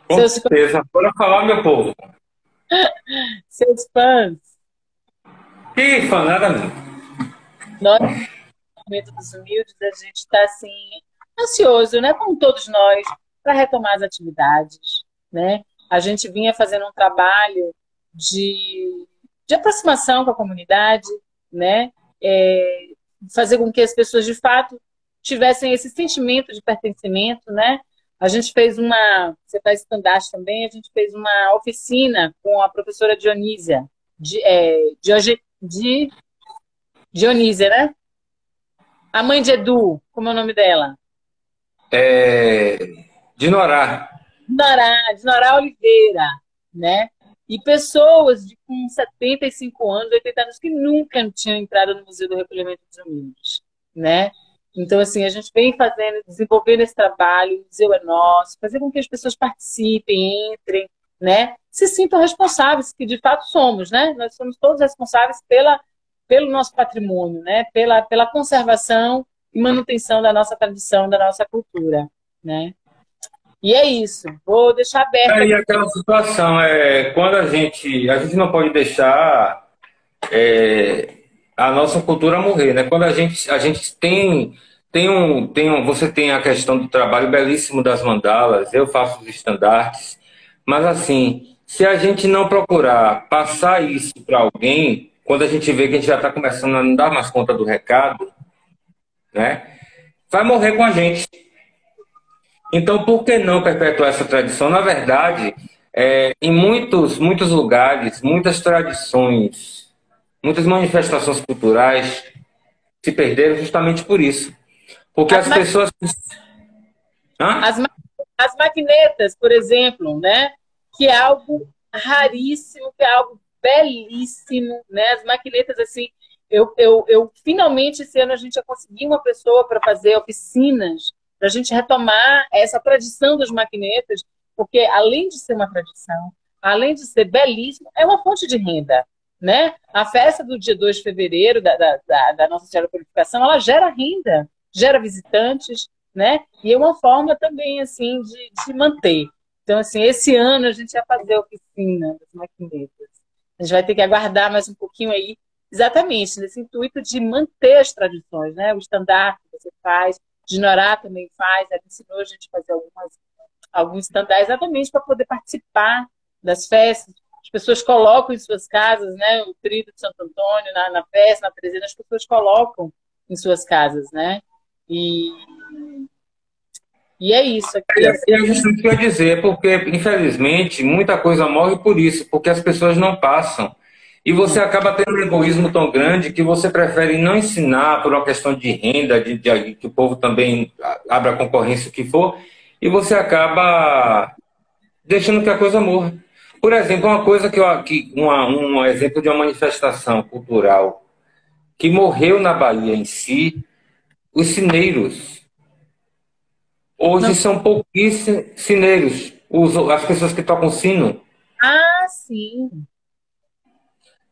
Com certeza. Bora falar, meu povo. Seus fãs. Que fã, nada mesmo. Nós, no Momento dos Humildes, a gente está assim, ansioso, né? Como todos nós, para retomar as atividades, né? A gente vinha fazendo um trabalho de aproximação com a comunidade, né? Fazer com que as pessoas, de fato, tivessem esse sentimento de pertencimento, né? A gente fez você faz stand-up também, a gente fez uma oficina com a professora Dionísia, Dionísia, né? A mãe de Edu, como é o nome dela? Dinorá. Dinorá Oliveira, né? E pessoas com 75 anos, 80 anos, que nunca tinham entrado no Museu do Recolhimento dos Humildes, né? Então, assim, a gente vem desenvolvendo esse trabalho, o museu é nosso, fazer com que as pessoas participem, entrem, né? Se sintam responsáveis, que de fato somos, né? Nós somos todos responsáveis pelo nosso patrimônio, né? Pela conservação e manutenção da nossa tradição, da nossa cultura, né? E é isso. Vou deixar aberto. E aquela situação, quando a gente não pode deixar a nossa cultura morrer, né? Quando a gente você tem a questão do trabalho belíssimo das mandalas, eu faço os estandartes, mas assim, se a gente não procurar passar isso para alguém, quando a gente vê que a gente já está começando a não dar mais conta do recado, né? Vai morrer com a gente. Então, por que não perpetuar essa tradição? Na verdade, em muitos lugares, muitas tradições, muitas manifestações culturais se perderam justamente por isso. Porque as pessoas... As maquinetas, por exemplo, né? Que é algo raríssimo, que é algo belíssimo, né? As maquinetas, assim... Eu finalmente, esse ano, a gente já conseguiu uma pessoa para fazer oficinas para a gente retomar essa tradição das maquinetas, porque além de ser uma tradição, além de ser belíssimo, é uma fonte de renda, né? A festa do dia 2 de fevereiro da Nossa Senhora da Purificação, ela gera renda, gera visitantes, né? E é uma forma também, assim, de manter. Então, assim, esse ano a gente vai fazer a oficina das maquinetas. A gente vai ter que aguardar mais um pouquinho aí, exatamente, nesse intuito de manter as tradições, né? O estandarte que você faz, Dinorá também faz, ela ensinou a gente a fazer alguns stand-up exatamente para poder participar das festas. As pessoas colocam em suas casas, né, o tríduo de Santo Antônio na festa, na trezena, as pessoas colocam em suas casas, né? E é isso. Aqui, assim... É isso que eu ia dizer, porque, infelizmente, muita coisa morre por isso, porque as pessoas não passam. E você acaba tendo um egoísmo tão grande que você prefere não ensinar por uma questão de renda, que o povo também abra a concorrência, o que for, e você acaba deixando que a coisa morra. Por exemplo, uma coisa um exemplo de uma manifestação cultural que morreu na Bahia em si, os sineiros. Hoje Não. são pouquíssimos sineiros, as pessoas que tocam sino. Ah, sim.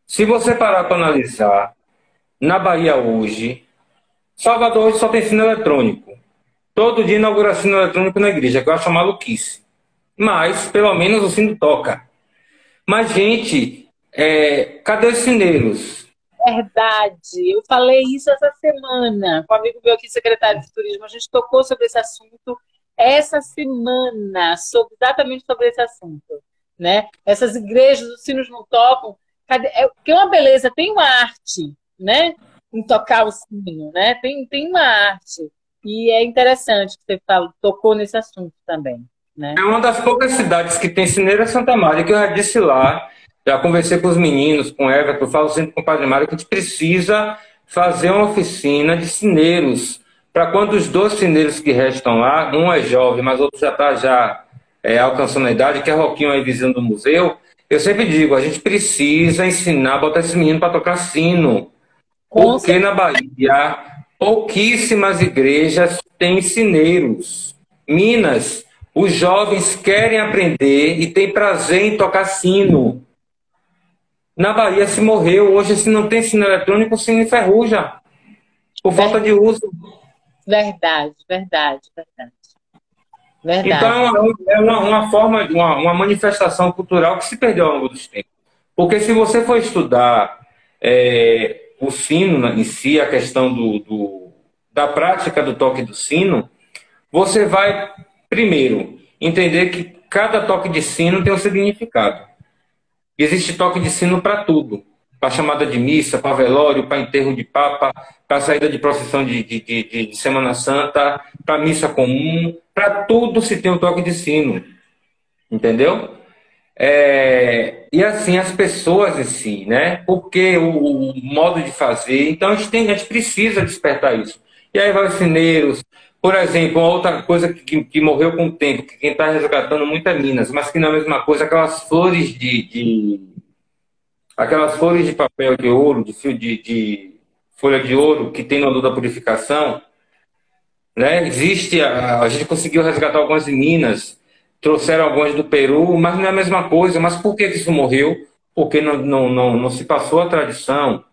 Se você parar para analisar, na Bahia hoje, Salvador hoje só tem sino eletrônico. Todo dia inaugura sino eletrônico na igreja, que eu acho uma maluquice. Mas, pelo menos, o sino toca. Mas, gente, cadê os sineiros? Verdade. Eu falei isso essa semana com um amigo meu aqui, secretário de turismo. A gente tocou sobre esse assunto essa semana, exatamente sobre esse assunto, né? Essas igrejas, os sinos não tocam. Porque é uma beleza, tem uma arte, né? Em tocar o sino, né? Tem uma arte. E é interessante que você tocou nesse assunto também, né? É uma das poucas cidades que tem sineira Santa Maria, que eu já disse lá, já conversei com os meninos, com o Everton, falo sempre com o Padre Mário, que a gente precisa fazer uma oficina de sineiros, para quando os dois sineiros que restam lá, um é jovem, mas o outro já está alcançando a idade, que é Roquinho aí vizinho do museu, eu sempre digo, a gente precisa ensinar, botar esse menino para tocar sino, porque na Bahia pouquíssimas igrejas têm sineiros. Minas, os jovens querem aprender e têm prazer em tocar sino. Na Bahia se morreu, hoje se não tem sino eletrônico, o sino enferruja, por falta de uso. Verdade, verdade, verdade. Verdade. Então é uma forma, uma manifestação cultural que se perdeu ao longo dos tempos. Porque se você for estudar o sino em si, a questão da prática do toque do sino, você vai, primeiro, entender que cada toque de sino tem um significado. Existe toque de sino para tudo. Para chamada de missa, para velório, para enterro de papa, para saída de procissão de Semana Santa, para missa comum, para tudo se tem um toque de sino. Entendeu? E assim, as pessoas em si, né? Porque o modo de fazer. Então a gente precisa despertar isso. E aí vai os sineiros. Por exemplo, uma outra coisa que morreu com o tempo, que quem está resgatando muito é Minas, mas que não é a mesma coisa, aquelas flores aquelas flores de papel de ouro, de fio de folha de ouro que tem no Lua da Purificação, né? A gente conseguiu resgatar algumas em Minas, trouxeram algumas do Peru, mas não é a mesma coisa. Mas por que isso morreu? Porque não se passou a tradição.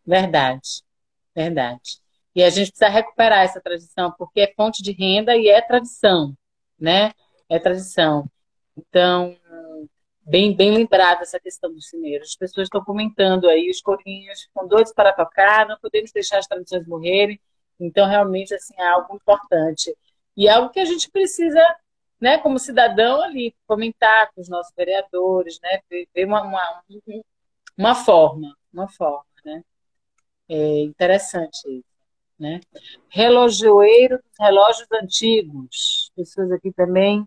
Verdade, verdade. E a gente precisa recuperar essa tradição, porque é fonte de renda e é tradição, né? É tradição. Então, bem lembrada essa questão dos cineiros. As pessoas estão comentando aí, os corinhos ficam doidos para tocar, não podemos deixar as tradições morrerem. Então, realmente, assim, é algo importante. E é algo que a gente precisa, né, como cidadão ali, comentar com os nossos vereadores, né? Ver uma forma, né? É interessante isso, né? Relojoeiro dos relógios antigos. Pessoas aqui também.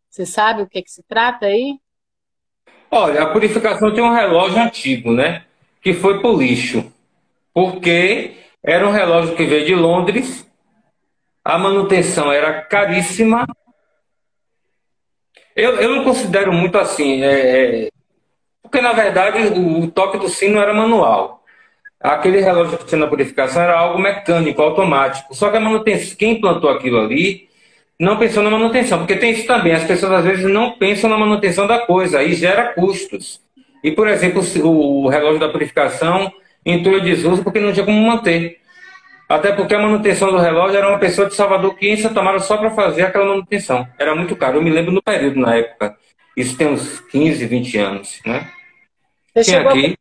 Você sabe o que se trata aí? Olha, a purificação tem um relógio antigo, né? Que foi pro lixo. Porque era um relógio que veio de Londres, a manutenção era caríssima. Eu não considero muito assim, porque na verdade o toque do sino era manual. Aquele relógio que tinha na purificação era algo mecânico, automático. Só que a manutenção, quem implantou aquilo ali não pensou na manutenção, porque tem isso também, as pessoas às vezes não pensam na manutenção da coisa, aí gera custos. E, por exemplo, o relógio da purificação entrou em desuso porque não tinha como manter. Até porque a manutenção do relógio era uma pessoa de Salvador que ia em Santa Mara só para fazer aquela manutenção. Era muito caro. Eu me lembro no período, na época. Isso tem uns 15, 20 anos, né? Tem aqui.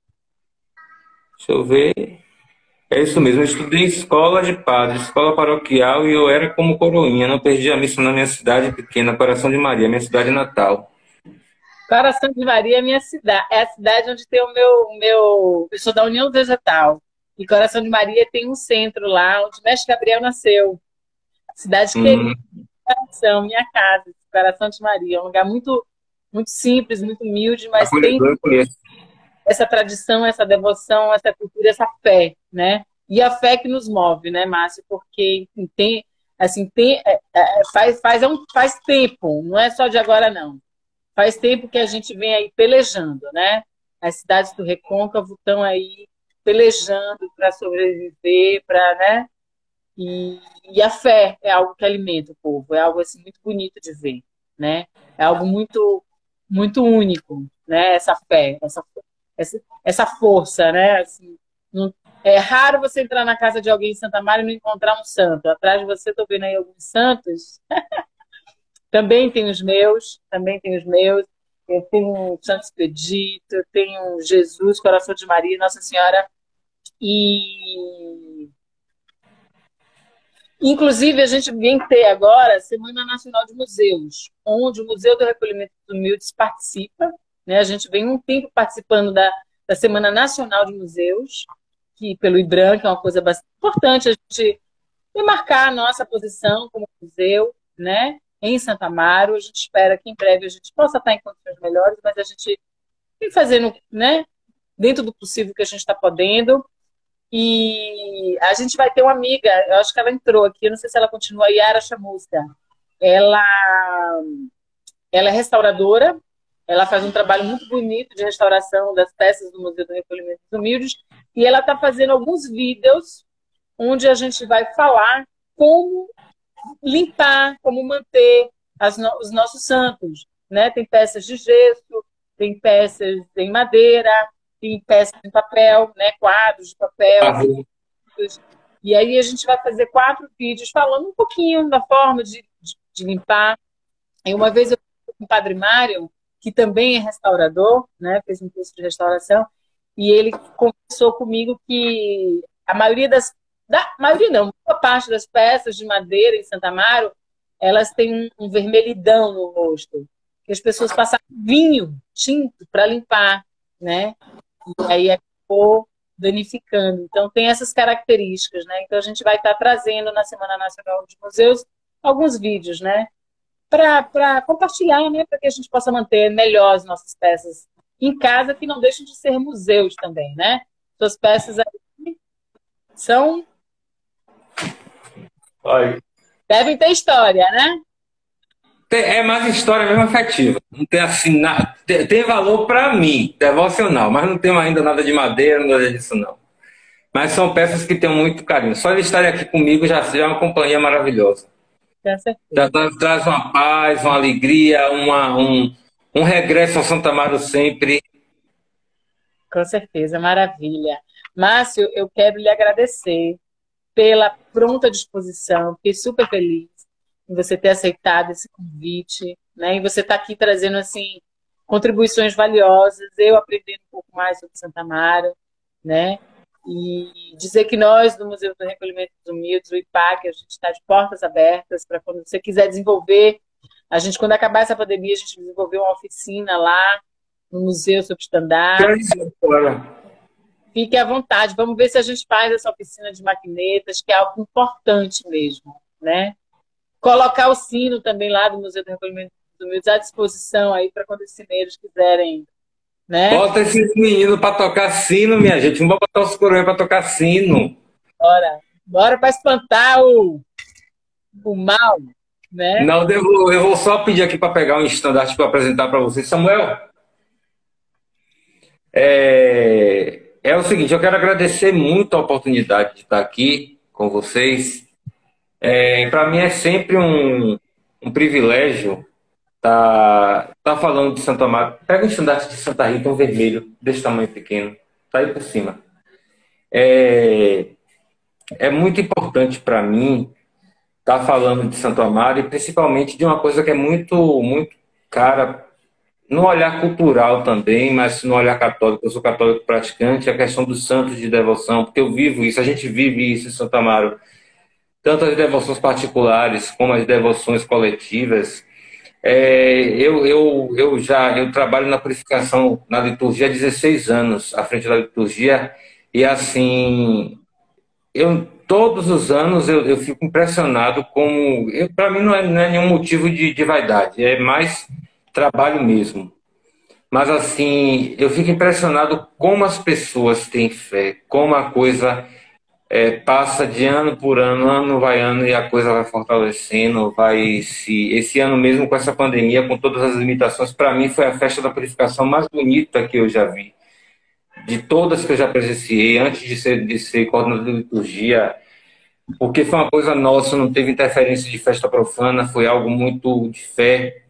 Deixa eu ver. É isso mesmo. Eu estudei em escola de padre, escola paroquial, e eu era como coroinha. Não perdi a missa na minha cidade pequena, Coração de Maria, minha cidade natal. Coração de Maria é minha cidade. É a cidade onde tem eu sou da União Vegetal. E Coração de Maria tem um centro lá, onde Mestre Gabriel nasceu. Cidade querida, coração, minha casa, Coração de Maria. É um lugar muito, muito simples, muito humilde, mas tem essa tradição, essa devoção, essa cultura, essa fé, né? E a fé que nos move, né, Márcio? Porque assim, faz tempo, não é só de agora, não. Faz tempo que a gente vem aí pelejando, né? As cidades do Recôncavo estão aí pelejando para sobreviver, para, né? E a fé é algo que alimenta o povo, é algo assim muito bonito de ver, né? É algo muito muito único, né? Essa fé, essa força, né? Assim, é raro você entrar na casa de alguém em Santa Maria e não encontrar um santo. Atrás de você, estou vendo aí alguns santos. Também tem os meus, também tem os meus. Eu tenho Santo Expedito, eu tenho Jesus, Coração de Maria, Nossa Senhora. E inclusive, a gente vem ter agora a Semana Nacional de Museus, onde o Museu do Recolhimento dos Humildes participa, né? A gente vem um tempo participando da Semana Nacional de Museus, que pelo IBRAM, que é uma coisa bastante importante, a gente demarcar a nossa posição como museu, né? Em Santa Amaro. A gente espera que em breve a gente possa estar em condições melhores, mas a gente vem fazendo, né? Dentro do possível que a gente está podendo. E a gente vai ter uma amiga, eu acho que ela entrou aqui, eu não sei se ela continua, a Yara Chamusca. Ela, ela é restauradora, ela faz um trabalho muito bonito de restauração das peças do Museu do Recolhimento dos Humildes, e ela está fazendo alguns vídeos onde a gente vai falar como limpar, como manter os nossos santos, né? Tem peças de gesso, tem peças em madeira, tem peças em papel, né? Quadros de papel. E aí a gente vai fazer 4 vídeos falando um pouquinho da forma de limpar. E uma vez eu fui com o Padre Mário, que também é restaurador, né? Fez um curso de restauração, e ele conversou comigo que a maioria maioria não, boa parte das peças de madeira em Santa Amaro, elas têm um vermelhidão no rosto, que as pessoas passaram vinho, tinto, para limpar, né? E aí acabou danificando. Então, tem essas características, né? Então, a gente vai estar trazendo na Semana Nacional de Museus alguns vídeos, né? Para compartilhar, né? Para que a gente possa manter melhor as nossas peças em casa, que não deixam de ser museus também, né? Suas peças aí são... devem ter história, né? É mais história mesmo afetiva. Não tem assim nada. Tem valor para mim, devocional, mas não tem ainda nada de madeira, nada disso não. Mas são peças que têm muito carinho. Só eles estarem aqui comigo já é uma companhia maravilhosa. Com certeza. Já traz uma paz, uma alegria, um regresso ao Santa Amaro sempre. Com certeza, maravilha. Márcio, eu quero lhe agradecer pela pronta disposição. Fiquei super feliz em você ter aceitado esse convite, né? E você está aqui trazendo assim contribuições valiosas, eu aprendendo um pouco mais sobre Santa Amaro, né? E dizer que nós, do Museu do Recolhimento dos Humildes, o IPAC, a gente está de portas abertas para quando você quiser desenvolver. A gente, quando acabar essa pandemia, a gente desenvolveu uma oficina lá no museu sobre estandarte. Fique à vontade. Vamos ver se a gente faz essa oficina de maquinetas, que é algo importante mesmo, né? Colocar o sino também lá do Museu do Recolhimento dos Humildes à disposição aí para quando os sineiros quiserem, né? Bota esses meninos para tocar sino, minha gente. Não vou botar os coroinhas para tocar sino. Bora para espantar o mal, né? Não, eu vou só pedir aqui para pegar um estandarte para apresentar para vocês. Samuel, é o seguinte, eu quero agradecer muito a oportunidade de estar aqui com vocês. Para mim é sempre um privilégio estar falando de Santa Amaro. Pega um estandarte de Santa Rita, um vermelho, desse tamanho pequeno, tá aí por cima. É muito importante para mim estar falando de Santo Amaro e principalmente de uma coisa que é muito, muito cara no olhar cultural também, mas no olhar católico. Eu sou católico praticante, a questão dos santos de devoção, porque eu vivo isso, a gente vive isso em Santo Amaro. Tanto as devoções particulares como as devoções coletivas. Eu trabalho na purificação, na liturgia há 16 anos, à frente da liturgia, e assim, todos os anos eu fico impressionado como... Para mim não é nenhum motivo de vaidade, é mais trabalho mesmo. Mas assim, eu fico impressionado como as pessoas têm fé, como a coisa passa de ano por ano vai ano e a coisa vai fortalecendo, esse ano mesmo com essa pandemia, com todas as limitações, para mim foi a festa da purificação mais bonita que eu já vi, de todas que eu já presenciei, antes de ser coordenador de liturgia, porque foi uma coisa nossa, não teve interferência de festa profana, foi algo muito de fé.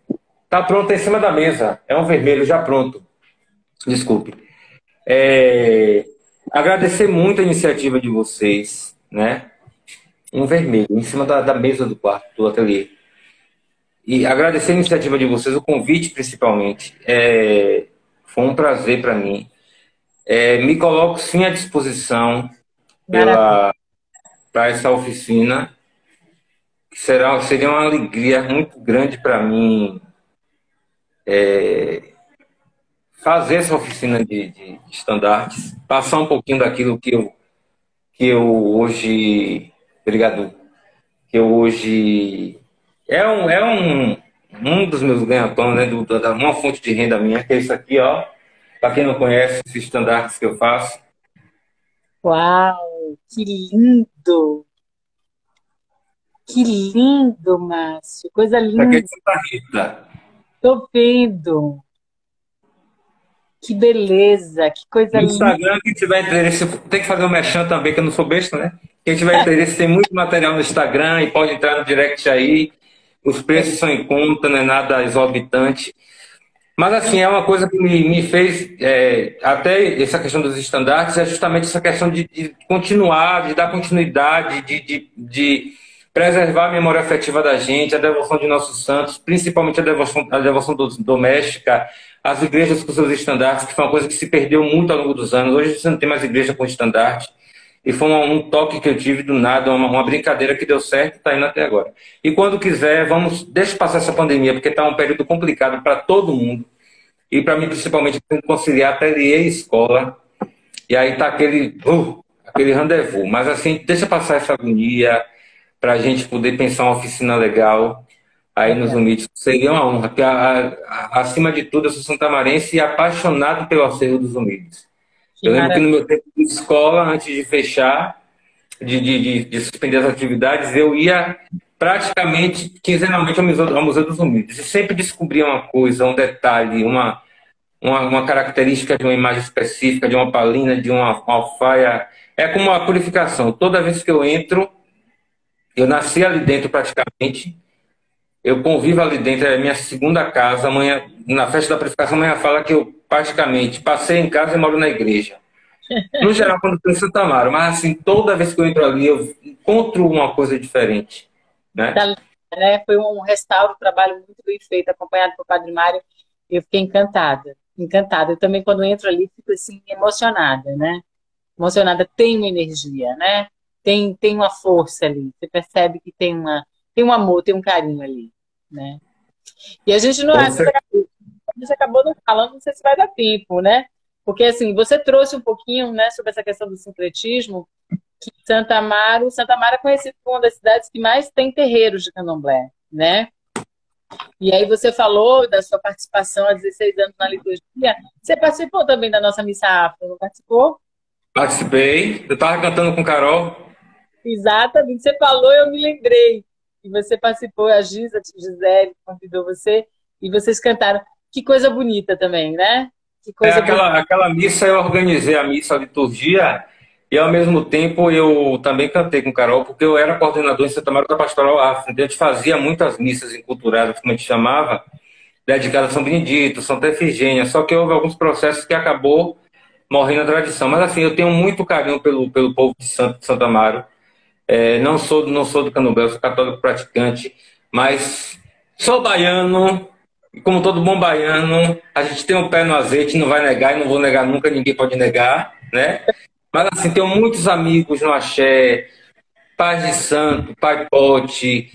Tá pronto em cima da mesa, é um vermelho já pronto, desculpe. Agradecer muito a iniciativa de vocês, né? Um vermelho em cima da mesa do quarto, do ateliê. E agradecer a iniciativa de vocês, o convite principalmente. Foi um prazer para mim. Me coloco sim à disposição para essa oficina. Seria uma alegria muito grande para mim fazer essa oficina de estandartes, passar um pouquinho daquilo que eu hoje. Obrigado. Que eu hoje. Um dos meus ganha-pão, né? Uma fonte de renda minha, que é isso aqui, ó. Para quem não conhece, esses estandartes que eu faço. Uau, que lindo! Que lindo, Márcio. Coisa Isso aqui é linda. de Santa Rita. Tô vendo. Que beleza, que coisa No linda. Instagram, quem tiver interesse, tem que fazer um merchan também, que eu não sou besta, né? Quem tiver interesse, tem muito material no Instagram e pode entrar no direct aí. Os preços são em conta, não é nada exorbitante. Mas, assim, é uma coisa que me fez, até essa questão dos estandartes, é justamente essa questão de continuar, de dar continuidade, de preservar a memória afetiva da gente, a devoção de nossos santos, principalmente a devoção doméstica, as igrejas com seus estandartes, que foi uma coisa que se perdeu muito ao longo dos anos. Hoje você não tem mais igreja com estandarte. E foi um toque que eu tive do nada, uma brincadeira que deu certo e está indo até agora. E quando quiser, deixa passar essa pandemia, porque está um período complicado para todo mundo. E para mim, principalmente, tem que conciliar ateliê e escola. E aí está aquele rendezvous. Mas assim, deixa passar essa agonia para a gente poder pensar uma oficina legal aí nos Humildes. Seria uma honra, porque acima de tudo, eu sou santamarense e apaixonado pelo acervo dos Humildes. Que Eu lembro que no maravilha. meu tempo de escola, antes de fechar, de suspender as atividades, eu ia praticamente quinzenalmente ao Museu dos Humildes. E sempre descobria uma coisa, um detalhe, uma característica de uma imagem específica, de uma palina, de uma alfaia. É como uma purificação. Toda vez que eu entro, eu nasci ali dentro praticamente, eu convivo ali dentro, é a minha segunda casa. Amanhã, na festa da purificação, amanhã fala que eu praticamente passei em casa e moro na igreja. No geral, quando estou em Santa Amaro, mas assim, toda vez que eu entro ali, eu encontro uma coisa diferente, né? Né? Foi um restauro, um trabalho muito bem feito, acompanhado pelo Padre Mário. Eu fiquei encantada, encantada. Eu também, quando entro ali, fico assim, emocionada, né? Emocionada, tem uma energia, né? Tem uma força ali. Você percebe que tem um amor, tem um carinho ali, né? E a gente não, Você, a gente acabou não falando, não sei se vai dar tempo, né? Porque assim, você trouxe um pouquinho, né, sobre essa questão do sincretismo, que Santa Amaro é conhecido como uma das cidades que mais tem terreiros de candomblé, né? E aí você falou da sua participação há 16 anos na liturgia. Você participou também da nossa missa afro, não participou? participei, eu estava cantando com Carol. Exatamente. Você falou, eu me lembrei. E você participou, a Gisele convidou você, e vocês cantaram. Que coisa bonita também, né? Que coisa bonita. Aquela missa, eu organizei a missa, a liturgia, e ao mesmo tempo eu também cantei com Carol, porque eu era coordenador em Santa Maria da Pastoral Afro. Então a gente fazia muitas missas enculturadas, como a gente chamava, dedicadas a São Benedito, Santa Efigênia, só que houve alguns processos que acabou morrendo a tradição. Mas assim, eu tenho muito carinho pelo povo de Santa Amaro. Não sou do Candomblé, eu sou católico praticante, mas sou baiano, e como todo bom baiano, a gente tem um pé no azeite, não vai negar e não vou negar nunca, ninguém pode negar, né? Mas assim, tenho muitos amigos no Axé, Paz de Santo, Pai Pote,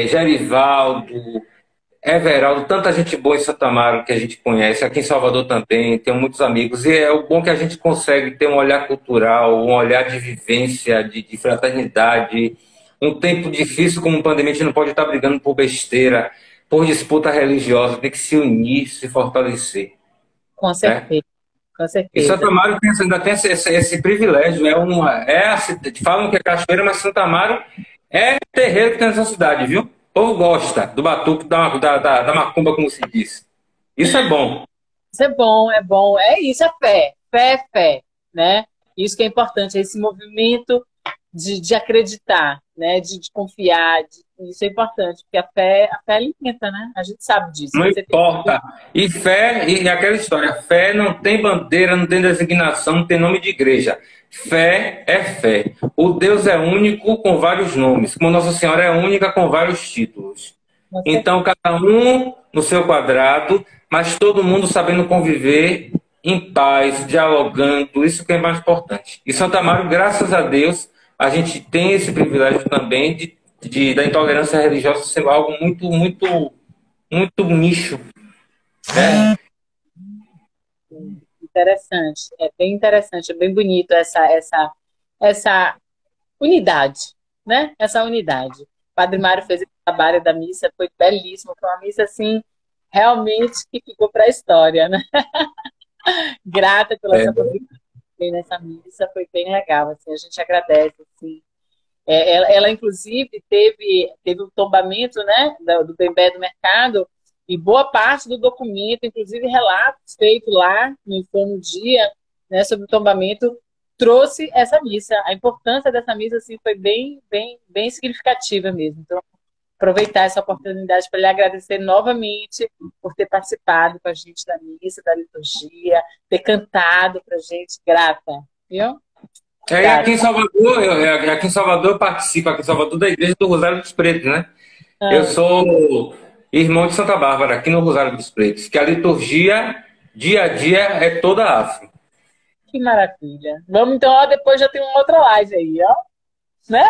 Gerivaldo, Everaldo, tanta gente boa em Santa Amaro que a gente conhece, aqui em Salvador também, tenho muitos amigos, e é o bom que a gente consegue ter um olhar cultural, um olhar de vivência, de fraternidade. Um tempo difícil como pandemia, a gente não pode estar brigando por besteira, por disputa religiosa, tem que se unir, se fortalecer, Com né? certeza, com E certeza. Santo Amaro ainda tem esse privilégio. Falam que é cachoeira, mas Santo Amaro é terreiro que tem nessa cidade, viu? O povo gosta do batuque, da macumba, como se diz. Isso é bom. Isso é bom, é bom. É isso, é fé. Fé é fé, né? Isso que é importante, é esse movimento de acreditar, né? De confiar. Isso é importante, porque a fé alimenta, né? A gente sabe disso. Não Você tem... importa. E fé, e aquela história, fé não tem bandeira, não tem designação, não tem nome de igreja. Fé é fé. O Deus é único com vários nomes, como Nossa Senhora é única com vários títulos. Então, cada um no seu quadrado, mas todo mundo sabendo conviver em paz, dialogando, isso que é mais importante. E Santa Amaro, graças a Deus, a gente tem esse privilégio também da intolerância religiosa ser algo muito nicho, né? Interessante, é bem interessante, é bem bonito essa unidade, né? Essa unidade. O Padre Mário fez esse trabalho da missa, foi belíssimo, foi uma missa assim, realmente que ficou para a história, né? Grata pela É, sua contribuição nessa missa, foi bem legal, assim, a gente agradece, assim. Ela, inclusive, teve um tombamento, né, do bebê do mercado, e boa parte do documento, inclusive relatos feitos lá no Inferno Dia, né, sobre o tombamento, trouxe essa missa. A importância dessa missa assim, foi bem significativa mesmo. Então, aproveitar essa oportunidade para lhe agradecer novamente por ter participado com a gente da missa, da liturgia, ter cantado para a gente. Grata, viu? e aqui em Salvador eu participo, aqui em Salvador, da Igreja do Rosário dos Pretos, né? Eu Ah, sou irmão de Santa Bárbara, aqui no Rosário dos Pretos, que a liturgia, dia a dia, é toda afro. que maravilha. Vamos então, ó, depois já tem uma outra live aí, ó, né?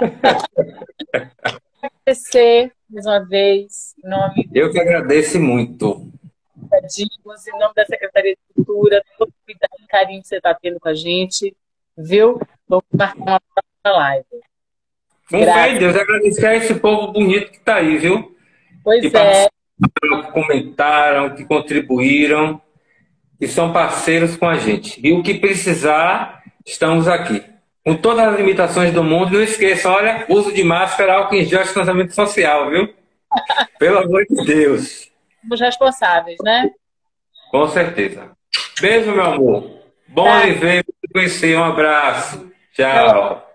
Agradecer mais uma vez, em nome Eu que agradeço muito. da Digos, em nome da Secretaria de Cultura, todo o cuidado e carinho que você está tendo com a gente, viu? Vamos marcar uma próxima live. Com fé em Graças. Deus, agradecer a esse povo bonito que está aí, viu? Que Pois é, participaram, que comentaram, que contribuíram, que são parceiros com a gente. E o que precisar, estamos aqui. Com todas as limitações do mundo, não esqueça, olha, uso de máscara, álcool em gel, distanciamento social, viu? Pelo amor de Deus. somos responsáveis, né? Com certeza. Beijo, meu amor. Bom Tá. lhe ver, te conhecer. Um abraço. Tchau.